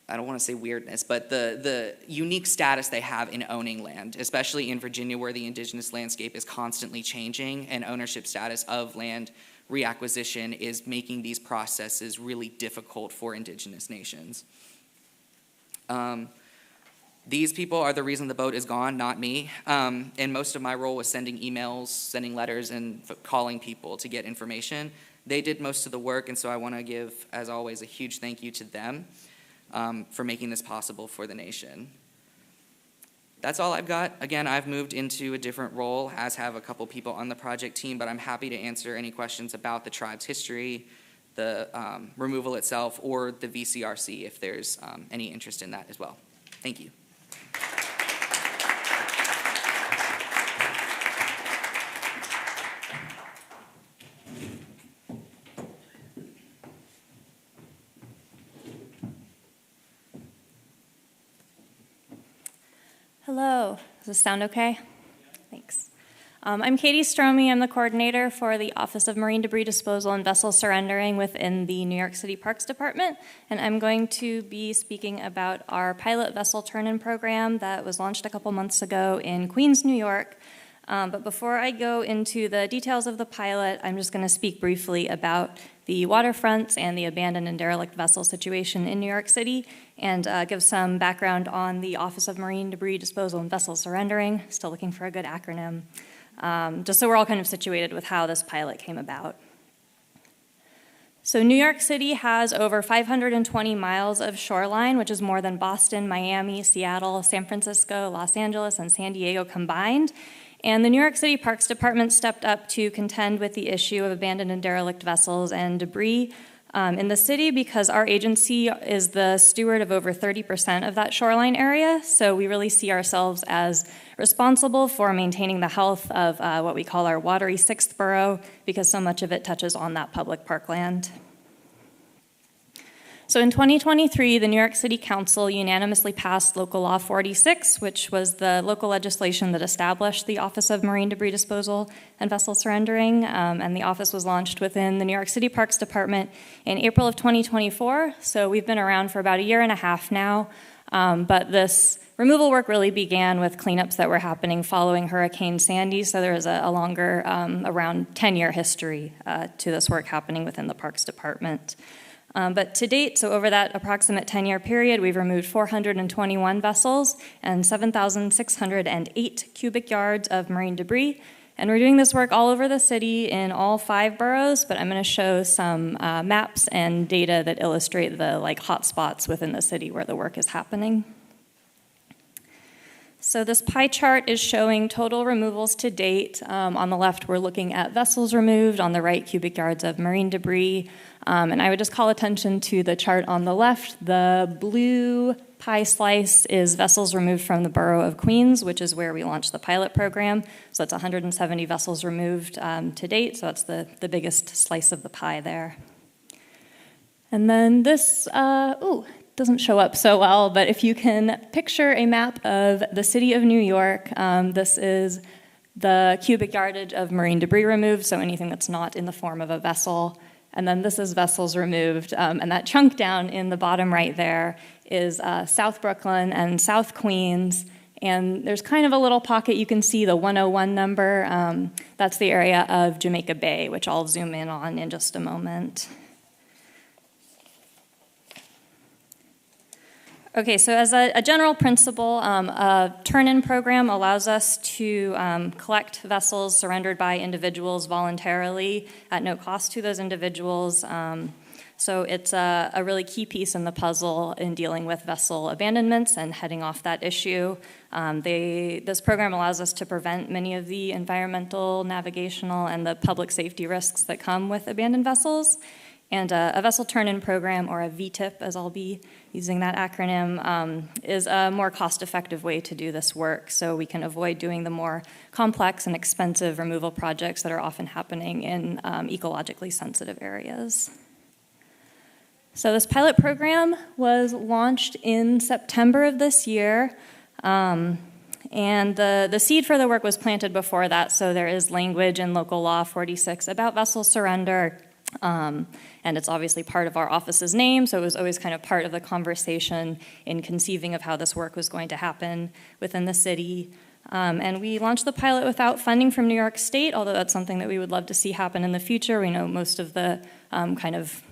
I don't want to say weirdness, but the unique status they have in owning land, especially in Virginia where the indigenous landscape is constantly changing and ownership status of land reacquisition is making these processes really difficult for indigenous nations. These people are the reason the boat is gone, not me. And most of my role was sending emails, sending letters, and calling people to get information. They did most of the work, and so I want to give, as always, a huge thank you to them for making this possible for the nation. That's all I've got. Again, I've moved into a different role, as have a couple people on the project team, but I'm happy to answer any questions about the tribe's history, the removal itself, or the VCRC if there's any interest in that as well. Thank you. Hello, does this sound okay? Thanks. I'm Katie Stromme. I'm the coordinator for the Office of Marine Debris Disposal and Vessel Surrendering within the New York City Parks Department, and I'm going to be speaking about our pilot vessel turn-in program that was launched a couple months ago in Queens, New York. But before I go into the details of the pilot, I'm just going to speak briefly about the waterfronts and the abandoned and derelict vessel situation in New York City, and give some background on the Office of Marine Debris Disposal and Vessel Surrendering, still looking for a good acronym, just so we're all kind of situated with how this pilot came about. So New York City has over 520 miles of shoreline, which is more than Boston, Miami, Seattle, San Francisco, Los Angeles, and San Diego combined. And the New York City Parks Department stepped up to contend with the issue of abandoned and derelict vessels and debris in the city because our agency is the steward of over 30% of that shoreline area. So we really see ourselves as responsible for maintaining the health of what we call our watery sixth borough because so much of it touches on that public parkland. So in 2023, the New York City Council unanimously passed Local Law 46, which was the local legislation that established the Office of Marine Debris Disposal and Vessel Surrendering, and the office was launched within the New York City Parks Department in April of 2024, so we've been around for about a year and a half now, but this removal work really began with cleanups that were happening following Hurricane Sandy, so there is a longer, around 10-year history to this work happening within the Parks Department. But to date, so over that approximate 10-year period, we've removed 421 vessels and 7,608 cubic yards of marine debris. And we're doing this work all over the city in all 5 boroughs, but I'm going to show some maps and data that illustrate the hot spots within the city where the work is happening. So this pie chart is showing total removals to date. On the left, we're looking at vessels removed. On the right, cubic yards of marine debris. And I would just call attention to the chart on the left. The blue pie slice is vessels removed from the borough of Queens, which is where we launched the pilot program. So that's 170 vessels removed to date. So that's the biggest slice of the pie there. And then this, doesn't show up so well, but if you can picture a map of the city of New York, this is the cubic yardage of marine debris removed, so anything that's not in the form of a vessel. And then this is vessels removed, and that chunk down in the bottom right there is South Brooklyn and South Queens, and there's kind of a little pocket, you can see the 101 number, that's the area of Jamaica Bay, which I'll zoom in on in just a moment. Okay, so as a general principle, a turn-in program allows us to collect vessels surrendered by individuals voluntarily at no cost to those individuals. So it's a really key piece in the puzzle in dealing with vessel abandonments and heading off that issue. This program allows us to prevent many of the environmental, navigational, and the public safety risks that come with abandoned vessels. And a vessel turn-in program, or a VTIP, as I'll be using that acronym, is a more cost-effective way to do this work, so we can avoid doing the more complex and expensive removal projects that are often happening in ecologically sensitive areas. So this pilot program was launched in September of this year, and the seed for the work was planted before that, so there is language in Local Law 46 about vessel surrender. And it's obviously part of our office's name, so it was always kind of part of the conversation in conceiving of how this work was going to happen within the city. And we launched the pilot without funding from New York State, although that's something that we would love to see happen in the future. We know most of the kind of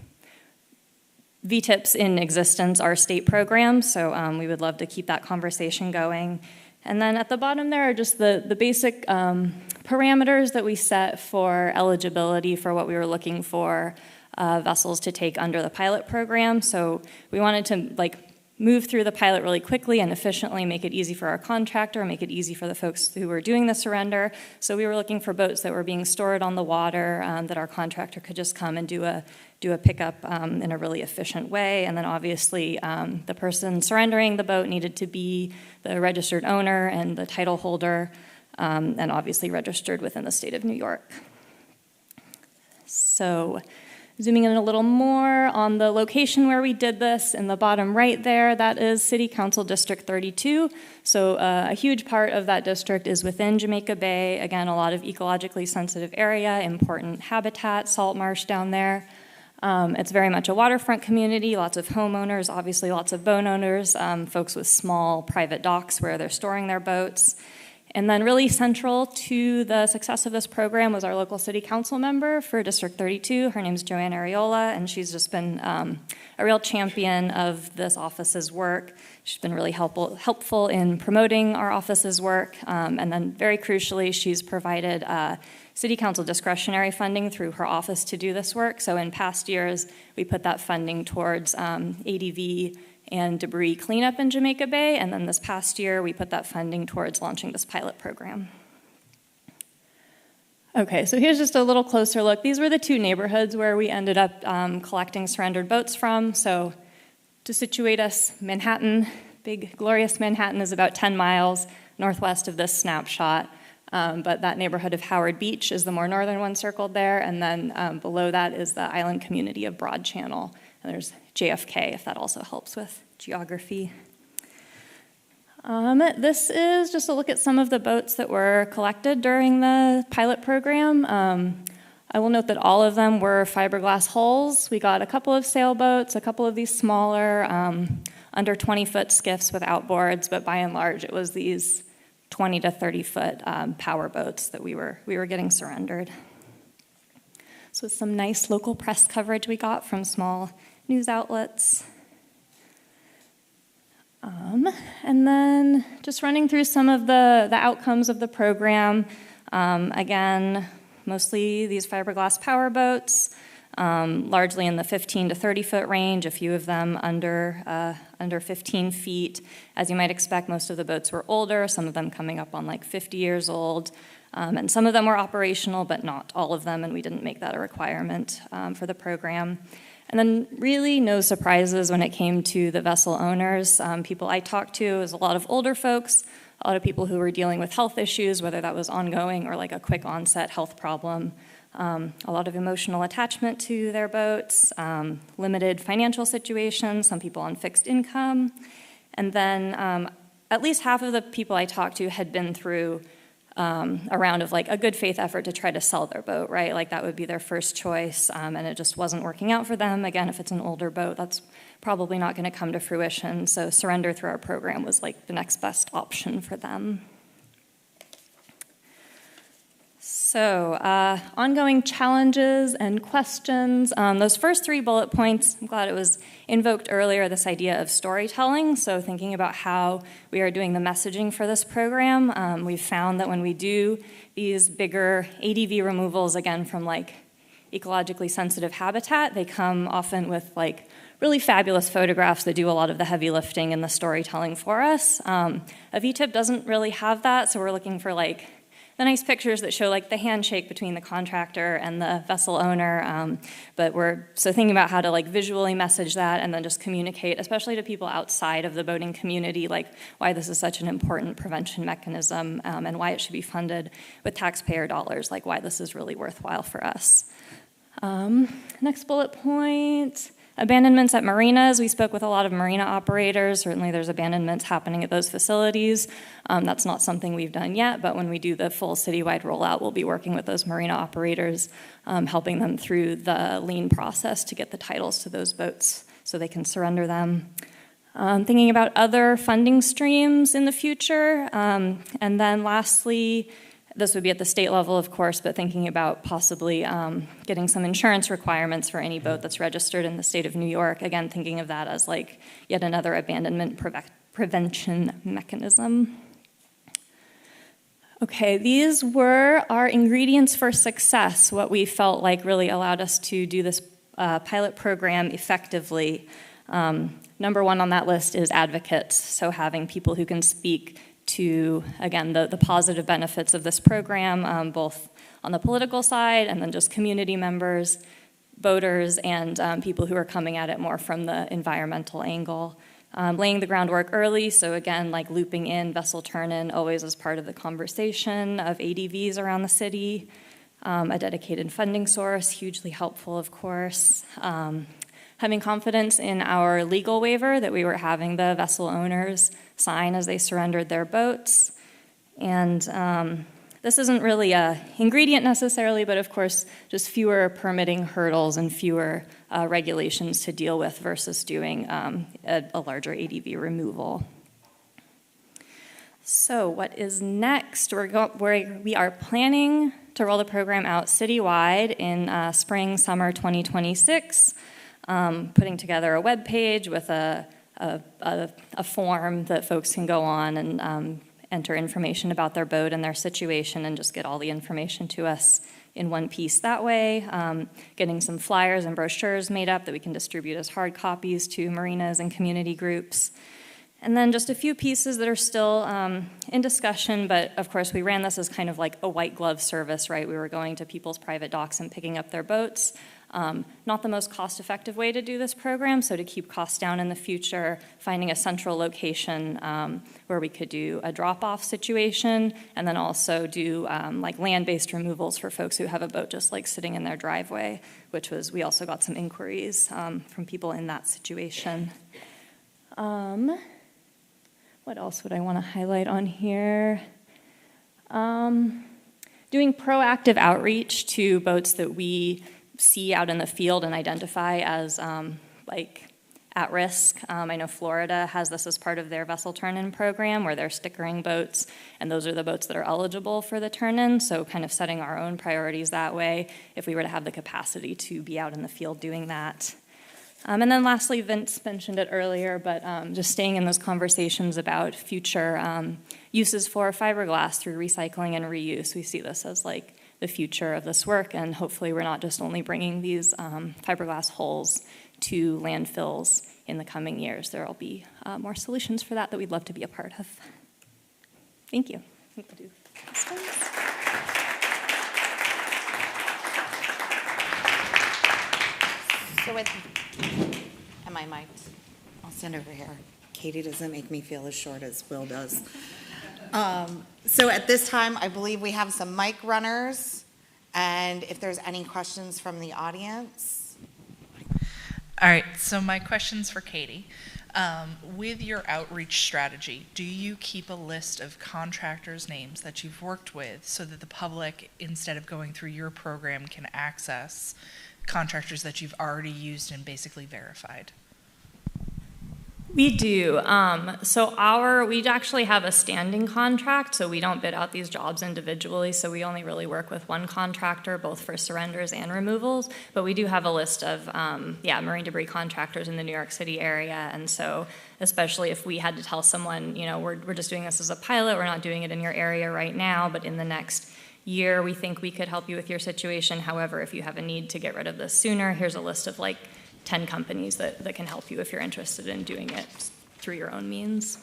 VTIPs in existence are state programs, so we would love to keep that conversation going. And then at the bottom there are just the basic parameters that we set for eligibility for what we were looking for vessels to take under the pilot program. So we wanted to move through the pilot really quickly and efficiently, make it easy for our contractor, make it easy for the folks who were doing the surrender. So we were looking for boats that were being stored on the water that our contractor could just come and do a pickup in a really efficient way. And then obviously the person surrendering the boat needed to be the registered owner and the title holder, and obviously registered within the state of New York. So Zooming in a little more on the location where we did this, in the bottom right there, that is City Council District 32. So a huge part of that district is within Jamaica Bay. Again, a lot of ecologically sensitive area, important habitat, salt marsh down there. It's very much a waterfront community, lots of homeowners, obviously lots of boat owners, folks with small private docks where they're storing their boats. And then really central to the success of this program was our local city council member for District 32. Her name's Joanne Areola, and she's just been a real champion of this office's work. She's been really helpful in promoting our office's work. And then very crucially, she's provided city council discretionary funding through her office to do this work. So in past years, we put that funding towards ADV and debris cleanup in Jamaica Bay, and then this past year we put that funding towards launching this pilot program. Okay, so here's just a little closer look. These were the two neighborhoods where we ended up collecting surrendered boats from. So to situate us, Manhattan, big glorious Manhattan, is about 10 miles northwest of this snapshot, but that neighborhood of Howard Beach is the more northern one circled there, and then below that is the island community of Broad Channel. And there's JFK, if that also helps with geography. This is just a look at some of the boats that were collected during the pilot program. I will note that all of them were fiberglass hulls. We got a couple of sailboats, a couple of these smaller, under 20-foot skiffs with outboards, but by and large it was these 20 to 30-foot power boats that we were getting surrendered. So some nice local press coverage we got from small news outlets. And then just running through some of the outcomes of the program. Again, mostly these fiberglass power boats, largely in the 15 to 30-foot range, a few of them under 15 feet. As you might expect, most of the boats were older, some of them coming up on like 50 years old. And some of them were operational, but not all of them, and we didn't make that a requirement for the program. And then really no surprises when it came to the vessel owners. People I talked to was a lot of older folks, a lot of people who were dealing with health issues, whether that was ongoing or like a quick onset health problem. A lot of emotional attachment to their boats, limited financial situations, some people on fixed income. And then at least half of the people I talked to had been through a round of like a good faith effort to try to sell their boat, right? Like that would be their first choice, and it just wasn't working out for them. Again, if it's an older boat, that's probably not going to come to fruition. So surrender through our program was like the next best option for them. So ongoing challenges and questions. Those first three bullet points, I'm glad it was invoked earlier, this idea of storytelling. So thinking about how we are doing the messaging for this program. We've found that when we do these bigger ADV removals, again, from like ecologically sensitive habitat, they come often with like really fabulous photographs that do a lot of the heavy lifting and the storytelling for us. A VTIP doesn't really have that, so we're looking for like the nice pictures that show like the handshake between the contractor and the vessel owner, but we're so thinking about how to like visually message that and then just communicate, especially to people outside of the boating community, like why this is such an important prevention mechanism and why it should be funded with taxpayer dollars, like why this is really worthwhile for us. Next bullet point. Abandonments at marinas. We spoke with a lot of marina operators. Certainly there's abandonments happening at those facilities. That's not something we've done yet, but when we do the full citywide rollout, we'll be working with those marina operators, helping them through the lien process to get the titles to those boats so they can surrender them. Thinking about other funding streams in the future. And then lastly, this would be at the state level, of course, but thinking about possibly getting some insurance requirements for any boat that's registered in the state of New York. Again, thinking of that as like yet another abandonment prevention mechanism. Okay, these were our ingredients for success, what we felt like really allowed us to do this pilot program effectively. Number one on that list is advocates, so having people who can speak to, again, the positive benefits of this program, both on the political side and then just community members, boaters, and people who are coming at it more from the environmental angle. Laying the groundwork early, so again, like looping in vessel turn-in always as part of the conversation of ADVs around the city. A dedicated funding source, hugely helpful, of course. Having confidence in our legal waiver that we were having the vessel owners sign as they surrendered their boats. And this isn't really an ingredient necessarily, but of course, just fewer permitting hurdles and fewer regulations to deal with versus doing a larger ADV removal. So what is next? We are planning to roll the program out citywide in spring, summer 2026, putting together a web page with a form that folks can go on and enter information about their boat and their situation and just get all the information to us in one piece that way. Getting some flyers and brochures made up that we can distribute as hard copies to marinas and community groups. And then just a few pieces that are still in discussion, but of course we ran this as kind of like a white glove service, right? We were going to people's private docks and picking up their boats. Not the most cost-effective way to do this program, so to keep costs down in the future, finding a central location where we could do a drop-off situation, and then also do like land-based removals for folks who have a boat just like sitting in their driveway, we also got some inquiries from people in that situation. What else would I want to highlight on here? Doing proactive outreach to boats that we see out in the field and identify as like at risk. I know Florida has this as part of their vessel turn-in program where they're stickering boats, and those are the boats that are eligible for the turn-in, so kind of setting our own priorities that way if we were to have the capacity to be out in the field doing that. And then lastly, Vince mentioned it earlier, but just staying in those conversations about future uses for fiberglass through recycling and reuse. We see this as like the future of this work, and hopefully we're not just only bringing these fiberglass hulls to landfills in the coming years. There will be more solutions for that we'd love to be a part of. Thank you. I think we'll do questions. So am I mic'd? I'll stand over here. Katie doesn't make me feel as short as Will does. So at this time, I believe we have some mic runners, and if there's any questions from the audience. All right, so my question's for Katie. With your outreach strategy, do you keep a list of contractors' names that you've worked with so that the public, instead of going through your program, can access contractors that you've already used and basically verified? We do. We actually have a standing contract, so we don't bid out these jobs individually, so we only really work with one contractor, both for surrenders and removals, but we do have a list of, marine debris contractors in the New York City area, and so especially if we had to tell someone, we're just doing this as a pilot, we're not doing it in your area right now, but in the next year, we think we could help you with your situation. However, if you have a need to get rid of this sooner, here's a list of like 10 companies that can help you if you're interested in doing it through your own means.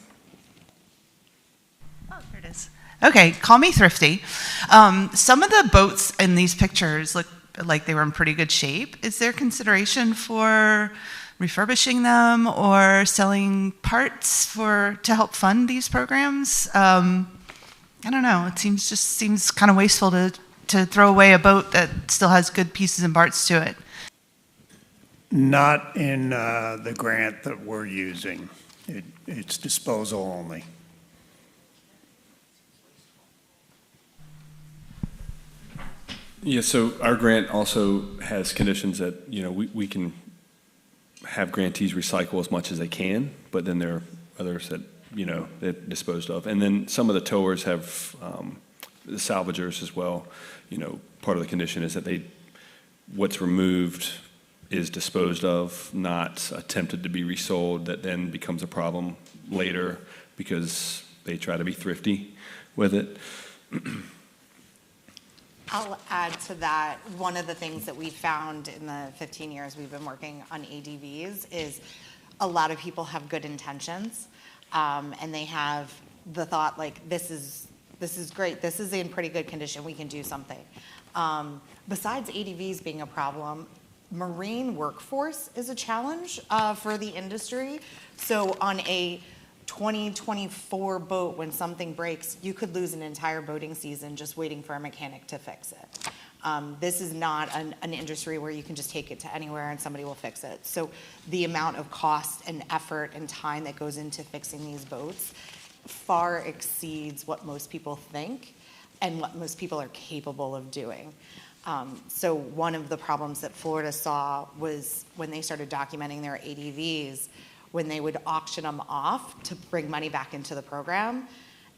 Oh, there it is. Okay, call me thrifty. Some of the boats in these pictures look like they were in pretty good shape. Is there consideration for refurbishing them or selling parts to help fund these programs? I don't know. It seems kind of wasteful to throw away a boat that still has good pieces and parts to it. Not in the grant that we're using. It's disposal only. Yeah, so our grant also has conditions that, we can have grantees recycle as much as they can, but then there are others that, they're disposed of. And then some of the towers have the salvagers as well. Part of the condition is that what's removed is disposed of, not attempted to be resold, that then becomes a problem later because they try to be thrifty with it. I'll add to that. One of the things that we found in the 15 years we've been working on ADVs is a lot of people have good intentions, and they have the thought like, this is great, this is in pretty good condition, we can do something. Besides ADVs being a problem, marine workforce is a challenge for the industry. So on a 2024 boat, when something breaks, you could lose an entire boating season just waiting for a mechanic to fix it. This is not an industry where you can just take it to anywhere and somebody will fix it. So the amount of cost and effort and time that goes into fixing these boats far exceeds what most people think and what most people are capable of doing. So one of the problems that Florida saw was when they started documenting their ADVs, when they would auction them off to bring money back into the program,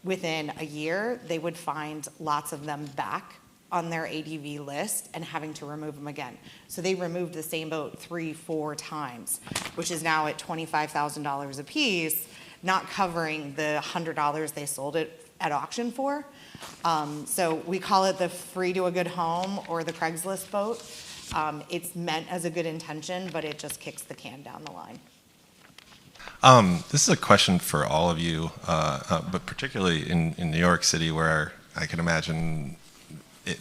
within a year, they would find lots of them back on their ADV list and having to remove them again. So they removed the same boat 3-4 times, which is now at $25,000 a piece, not covering the $100 they sold it at auction for. So we call it the free to a good home or the Craigslist boat. It's meant as a good intention, but it just kicks the can down the line. This is a question for all of you, but particularly in New York City, where I can imagine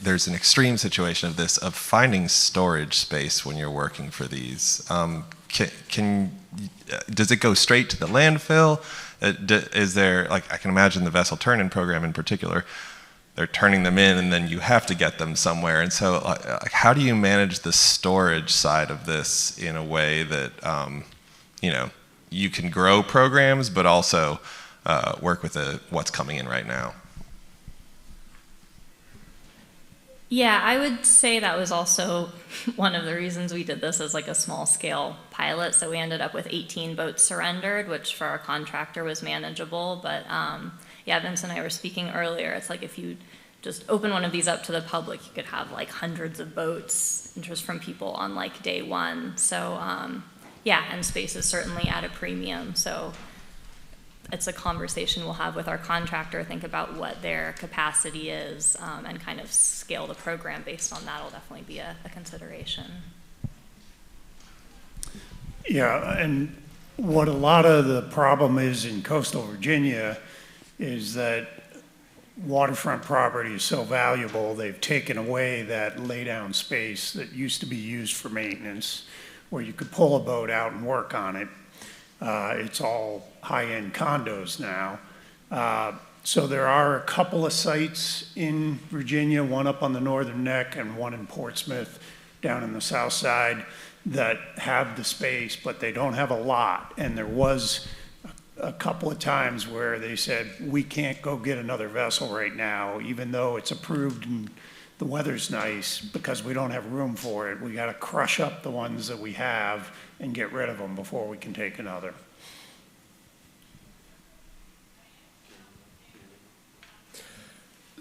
there's an extreme situation of this, of finding storage space when you're working for these. Does it go straight to the landfill? Is there, like, I can imagine the vessel turn-in program in particular, they're turning them in and then you have to get them somewhere. And so like, how do you manage the storage side of this in a way that, you can grow programs, but also work with what's coming in right now? Yeah, I would say that was also one of the reasons we did this as like a small scale pilot. So we ended up with 18 boats surrendered, which for our contractor was manageable. But yeah, Vincent and I were speaking earlier. It's like if you just open one of these up to the public, you could have like hundreds of boats, interest from people on like day one. So yeah, and space is certainly at a premium. So it's a conversation we'll have with our contractor, think about what their capacity is, and kind of scale the program based on that will definitely be a consideration. Yeah, and what a lot of the problem is in coastal Virginia is that waterfront property is so valuable, they've taken away that laydown space that used to be used for maintenance, where you could pull a boat out and work on it. It's all high-end condos now. So there are a couple of sites in Virginia, one up on the northern neck and one in Portsmouth down in the south side, that have the space, but they don't have a lot. And there was a couple of times where they said, we can't go get another vessel right now, even though it's approved and the weather's nice, because we don't have room for it. We got to crush up the ones that we have and get rid of them before we can take another.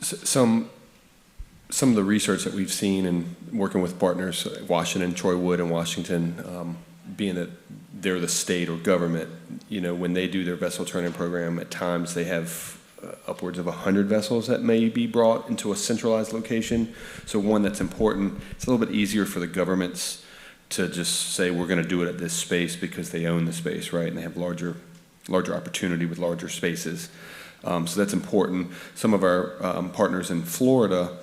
Some of the research that we've seen and working with partners, Washington, Troy Wood and Washington, being that they're the state or government, when they do their vessel turn-in program, at times they have upwards of 100 vessels that may be brought into a centralized location. So one, that's important. It's a little bit easier for the governments to just say we're going to do it at this space because they own the space, right? And they have larger opportunity with larger spaces. So that's important. Some of our partners in Florida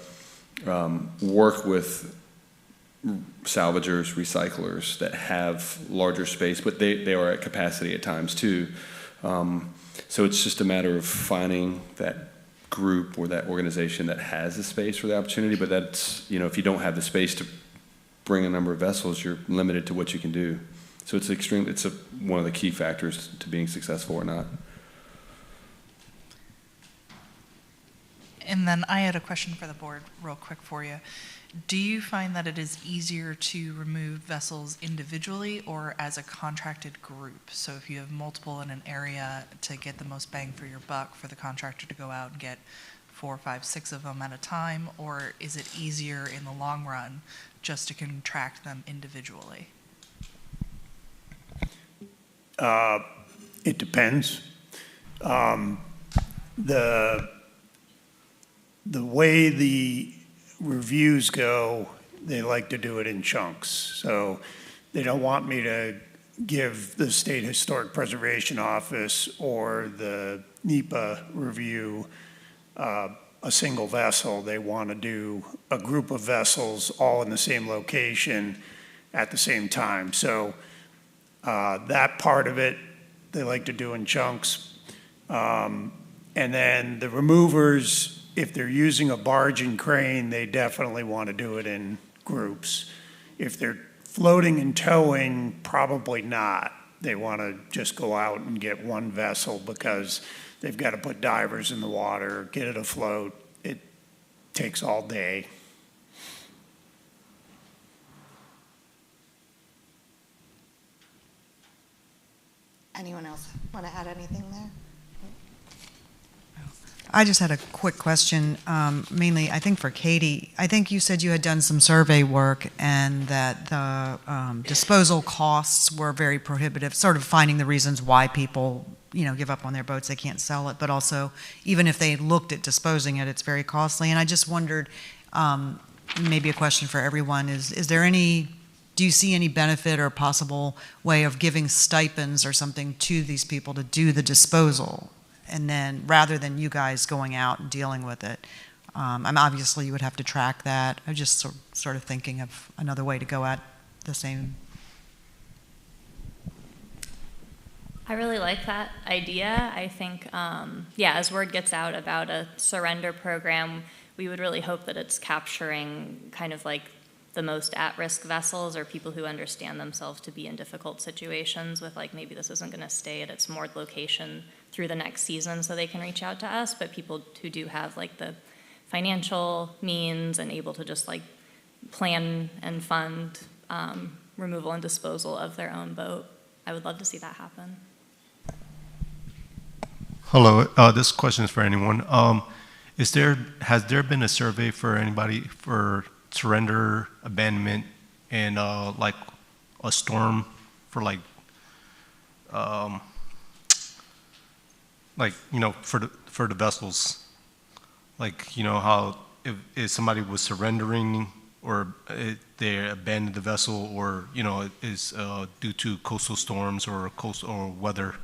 work with salvagers, recyclers that have larger space, but they are at capacity at times too. So it's just a matter of finding that group or that organization that has the space for the opportunity. But that's, if you don't have the space to bring a number of vessels, you're limited to what you can do. So it's one of the key factors to being successful or not. And then I had a question for the board real quick for you. Do you find that it is easier to remove vessels individually or as a contracted group? So if you have multiple in an area, to get the most bang for your buck for the contractor to go out and get 4, 5, 6 of them at a time, or is it easier in the long run just to contract them individually? It depends. The way the reviews go, they like to do it in chunks. So they don't want me to give the State Historic Preservation Office or the NEPA review a single vessel. They want to do a group of vessels all in the same location at the same time. So that part of it, they like to do in chunks. And then the removers, if they're using a barge and crane, they definitely want to do it in groups. If they're floating and towing, probably not. They want to just go out and get one vessel because they've got to put divers in the water, get it afloat. It takes all day. Anyone else want to add anything there? I just had a quick question, mainly I think for Katie. I think you said you had done some survey work and that the disposal costs were very prohibitive, sort of finding the reasons why people, give up on their boats, they can't sell it, but also even if they looked at disposing it, it's very costly. And I just wondered, maybe a question for everyone, do you see any benefit or possible way of giving stipends or something to these people to do the disposal? And then rather than you guys going out and dealing with it, obviously you would have to track that. I'm just sort of thinking of another way to go at the same. I really like that idea. I think, as word gets out about a surrender program, we would really hope that it's capturing kind of like the most at-risk vessels or people who understand themselves to be in difficult situations with like maybe this isn't going to stay at its moored location through the next season so they can reach out to us, but people who do have like the financial means and able to just like plan and fund removal and disposal of their own boat. I would love to see that happen. Hello, this question is for anyone. Has there been a survey for anybody for surrender, abandonment, and like a storm for for the vessels, how if somebody was surrendering or they abandoned the vessel, or is due to coastal storms or weather.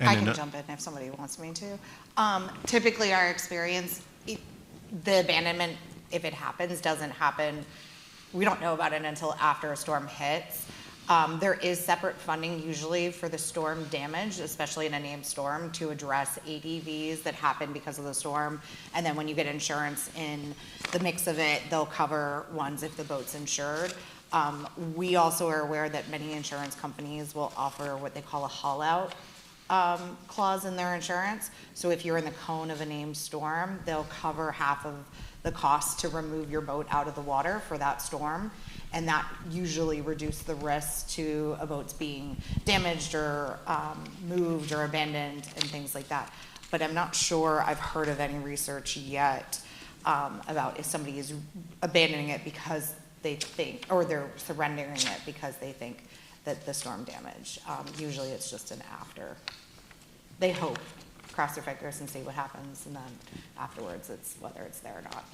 I can jump in if somebody wants me to. Typically, our experience, the abandonment, if it happens, doesn't happen. We don't know about it until after a storm hits. There is separate funding usually for the storm damage, especially in a named storm, to address ADVs that happen because of the storm. And then when you get insurance in the mix of it, they'll cover ones if the boat's insured. We also are aware that many insurance companies will offer what they call a haul out clause in their insurance. So if you're in the cone of a named storm, they'll cover half of the cost to remove your boat out of the water for that storm. And that usually reduces the risk to a boat's being damaged or moved or abandoned and things like that. But I'm not sure I've heard of any research yet about if somebody is abandoning it because they think, or they're surrendering it because they think that the storm damage. Usually it's just an after. They hope, cross their fingers and see what happens, and then afterwards it's whether it's there or not.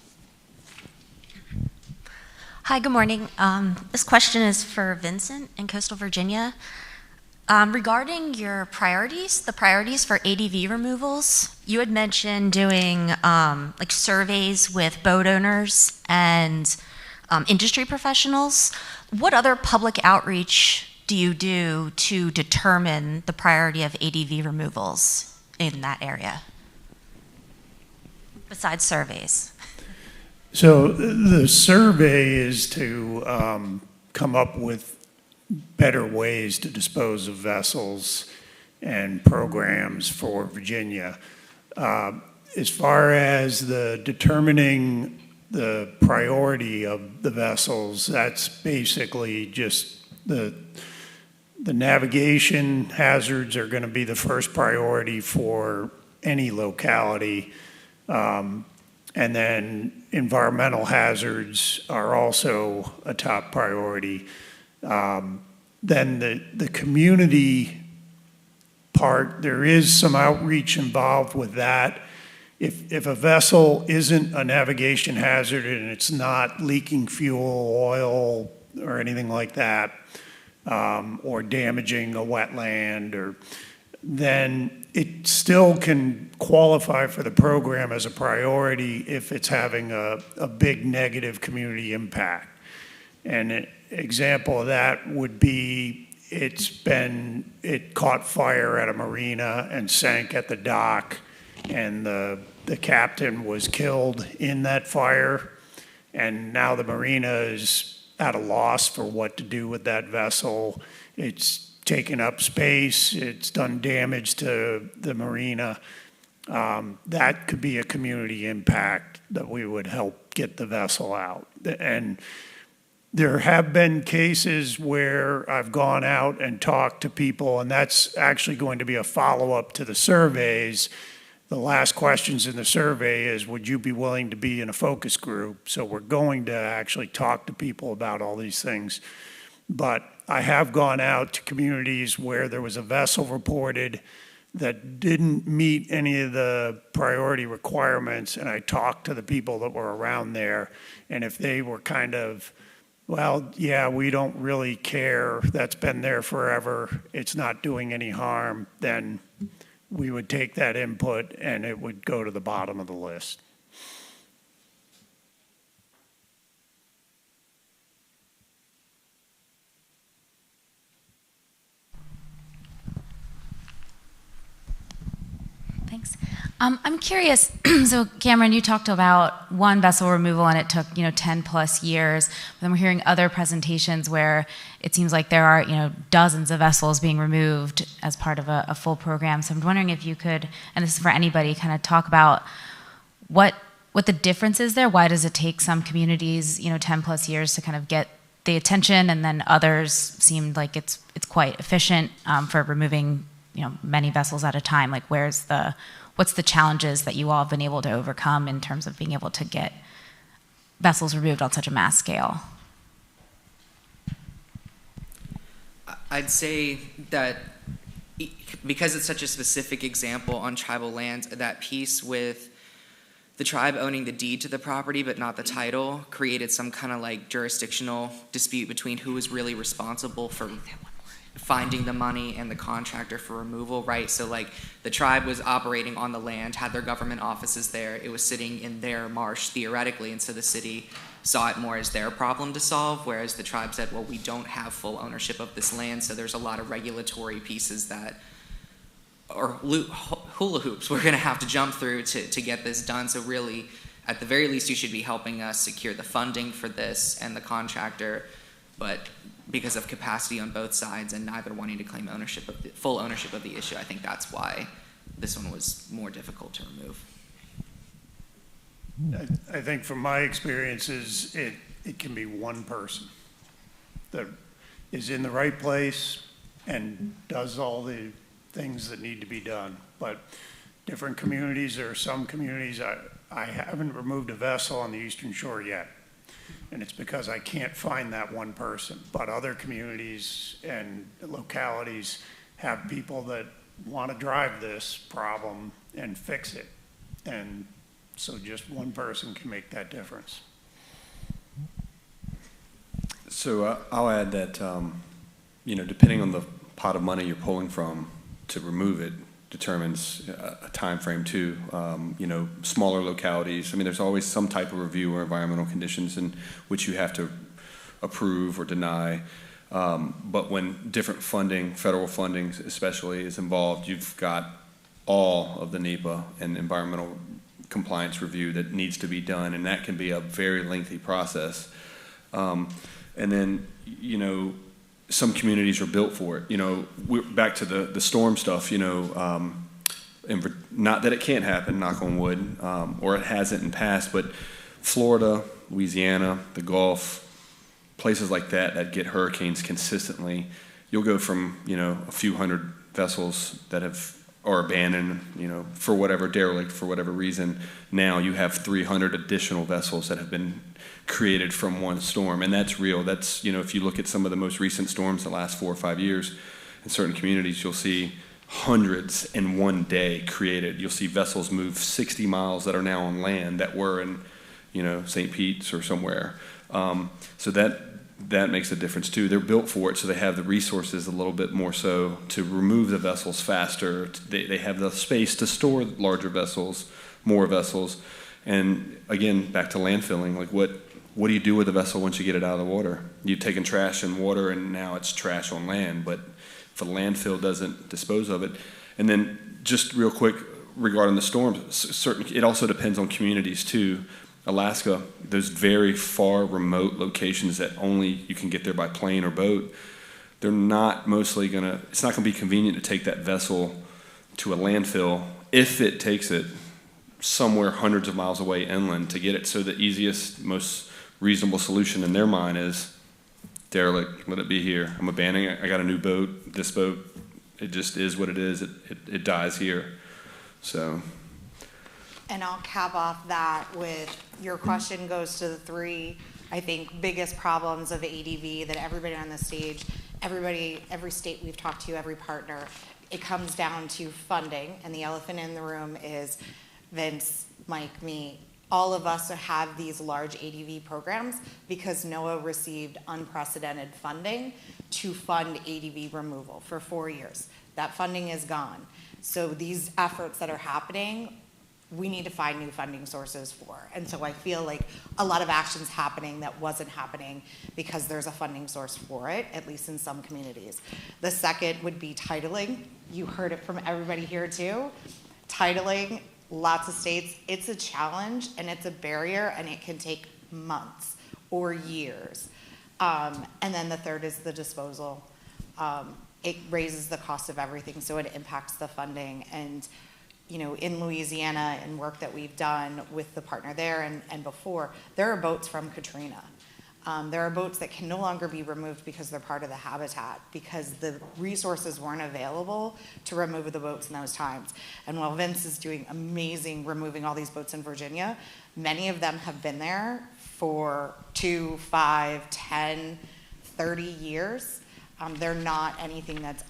Hi, good morning. This question is for Vincent in coastal Virginia. Regarding your priorities, the priorities for ADV removals, you had mentioned doing like surveys with boat owners and industry professionals. What other public outreach do you do to determine the priority of ADV removals in that area, besides surveys? So the survey is to come up with better ways to dispose of vessels and programs for Virginia. As far as the determining the priority of the vessels, that's basically just the navigation hazards are going to be the first priority for any locality. And then environmental hazards are also a top priority. Then the community part, there is some outreach involved with that. If a vessel isn't a navigation hazard and it's not leaking fuel, oil, or anything like that, or damaging a wetland, then it still can qualify for the program as a priority if it's having a big negative community impact. And an example of that would be it caught fire at a marina and sank at the dock, and the captain was killed in that fire, and now the marina is at a loss for what to do with that vessel. It's taken up space, it's done damage to the marina. That could be a community impact that we would help get the vessel out. And there have been cases where I've gone out and talked to people, and that's actually going to be a follow-up to the surveys. The last questions in the survey is, would you be willing to be in a focus group? So we're going to actually talk to people about all these things. But I have gone out to communities where there was a vessel reported that didn't meet any of the priority requirements, and I talked to the people that were around there, and if they were kind of, well, yeah, we don't really care, that's been there forever, it's not doing any harm, then we would take that input and it would go to the bottom of the list. Thanks. I'm curious, so Cameron, you talked about one vessel removal and it took, 10 plus years. But then we're hearing other presentations where it seems like there are, dozens of vessels being removed as part of a full program. So I'm wondering if you could, and this is for anybody, kind of talk about what the difference is there. Why does it take some communities, 10 plus years to kind of get the attention, and then others seemed like it's quite efficient for removing many vessels at a time? Like, what's the challenges that you all have been able to overcome in terms of being able to get vessels removed on such a mass scale? I'd say that because it's such a specific example on tribal lands, that piece with the tribe owning the deed to the property but not the title created some kind of like jurisdictional dispute between who was really responsible for finding the money and the contractor for removal, right? So like the tribe was operating on the land, had their government offices there, it was sitting in their marsh theoretically, and so the city saw it more as their problem to solve, whereas the tribe said, well, we don't have full ownership of this land, so there's a lot of regulatory pieces that, or hula hoops we're gonna have to jump through to get this done. So really, at the very least, you should be helping us secure the funding for this and the contractor, but because of capacity on both sides and neither wanting to claim full ownership of the issue, I think that's why this one was more difficult to remove. I think from my experiences, it can be one person that is in the right place and does all the things that need to be done. But different communities, there are some communities, I haven't removed a vessel on the Eastern Shore yet. And it's because I can't find that one person. But other communities and localities have people that want to drive this problem and fix it. And so just one person can make that difference. So I'll add that, depending on the pot of money you're pulling from to remove it, determines a time frame too. Smaller localities, there's always some type of review or environmental conditions in which you have to approve or deny. But when different funding, federal funding especially, is involved, you've got all of the NEPA and environmental compliance review that needs to be done, and that can be a very lengthy process. And then, some communities are built for it. We're back to the storm stuff, and not that it can't happen, knock on wood, or it hasn't in past, but Florida, Louisiana, the Gulf, places like that get hurricanes consistently, you'll go from, a few hundred vessels that are abandoned, for whatever, derelict for whatever reason. Now you have 300 additional vessels that have been created from one storm, and that's real. That's, if you look at some of the most recent storms the last 4 or 5 years, in certain communities, you'll see hundreds in one day created. You'll see vessels move 60 miles that are now on land that were in, St. Pete's or somewhere. So that makes a difference too. They're built for it, so they have the resources a little bit more so to remove the vessels faster. They have the space to store larger vessels, more vessels. And again, back to landfilling, like what do you do with the vessel once you get it out of the water? You've taken trash in water and now it's trash on land, but if a landfill doesn't dispose of it. And then just real quick regarding the storms, it also depends on communities too. Alaska, those very far remote locations that only you can get there by plane or boat, they're not mostly gonna, it's not gonna be convenient to take that vessel to a landfill if it takes it somewhere hundreds of miles away inland to get it. So the easiest, most reasonable solution in their mind is derelict, let it be here. I'm abandoning it, I got a new boat, this boat, it just is what it is, it dies here. So. And I'll cap off that with, your question goes to the three, I think, biggest problems of ADV that everybody on the stage, every state we've talked to, every partner, it comes down to funding, and the elephant in the room is Vince, Mike, me. All of us have these large ADV programs because NOAA received unprecedented funding to fund ADV removal for 4 years. That funding is gone. So these efforts that are happening, we need to find new funding sources for. And so I feel like a lot of action's happening that wasn't happening because there's a funding source for it, at least in some communities. The second would be titling. You heard it from everybody here too. Titling, lots of states, it's a challenge and it's a barrier and it can take months or years. And then the third is the disposal. It raises the cost of everything, so it impacts the funding. And you know, in Louisiana and work that we've done with the partner there and before, there are boats from Katrina. There are boats that can no longer be removed because they're part of the habitat, because the resources weren't available to remove the boats in those times. And while Vince is doing amazing removing all these boats in Virginia, many of them have been there for 2, 5, 10, 30 years. They're not anything that's,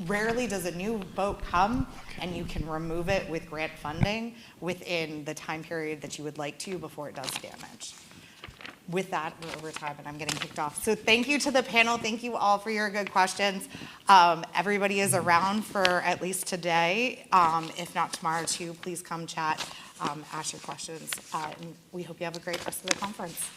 rarely does a new boat come and you can remove it with grant funding within the time period that you would like to before it does damage. With that, we're over time and I'm getting kicked off. So thank you to the panel. Thank you all for your good questions. Everybody is around for at least today. If not tomorrow too, please come chat, ask your questions. And we hope you have a great rest of the conference.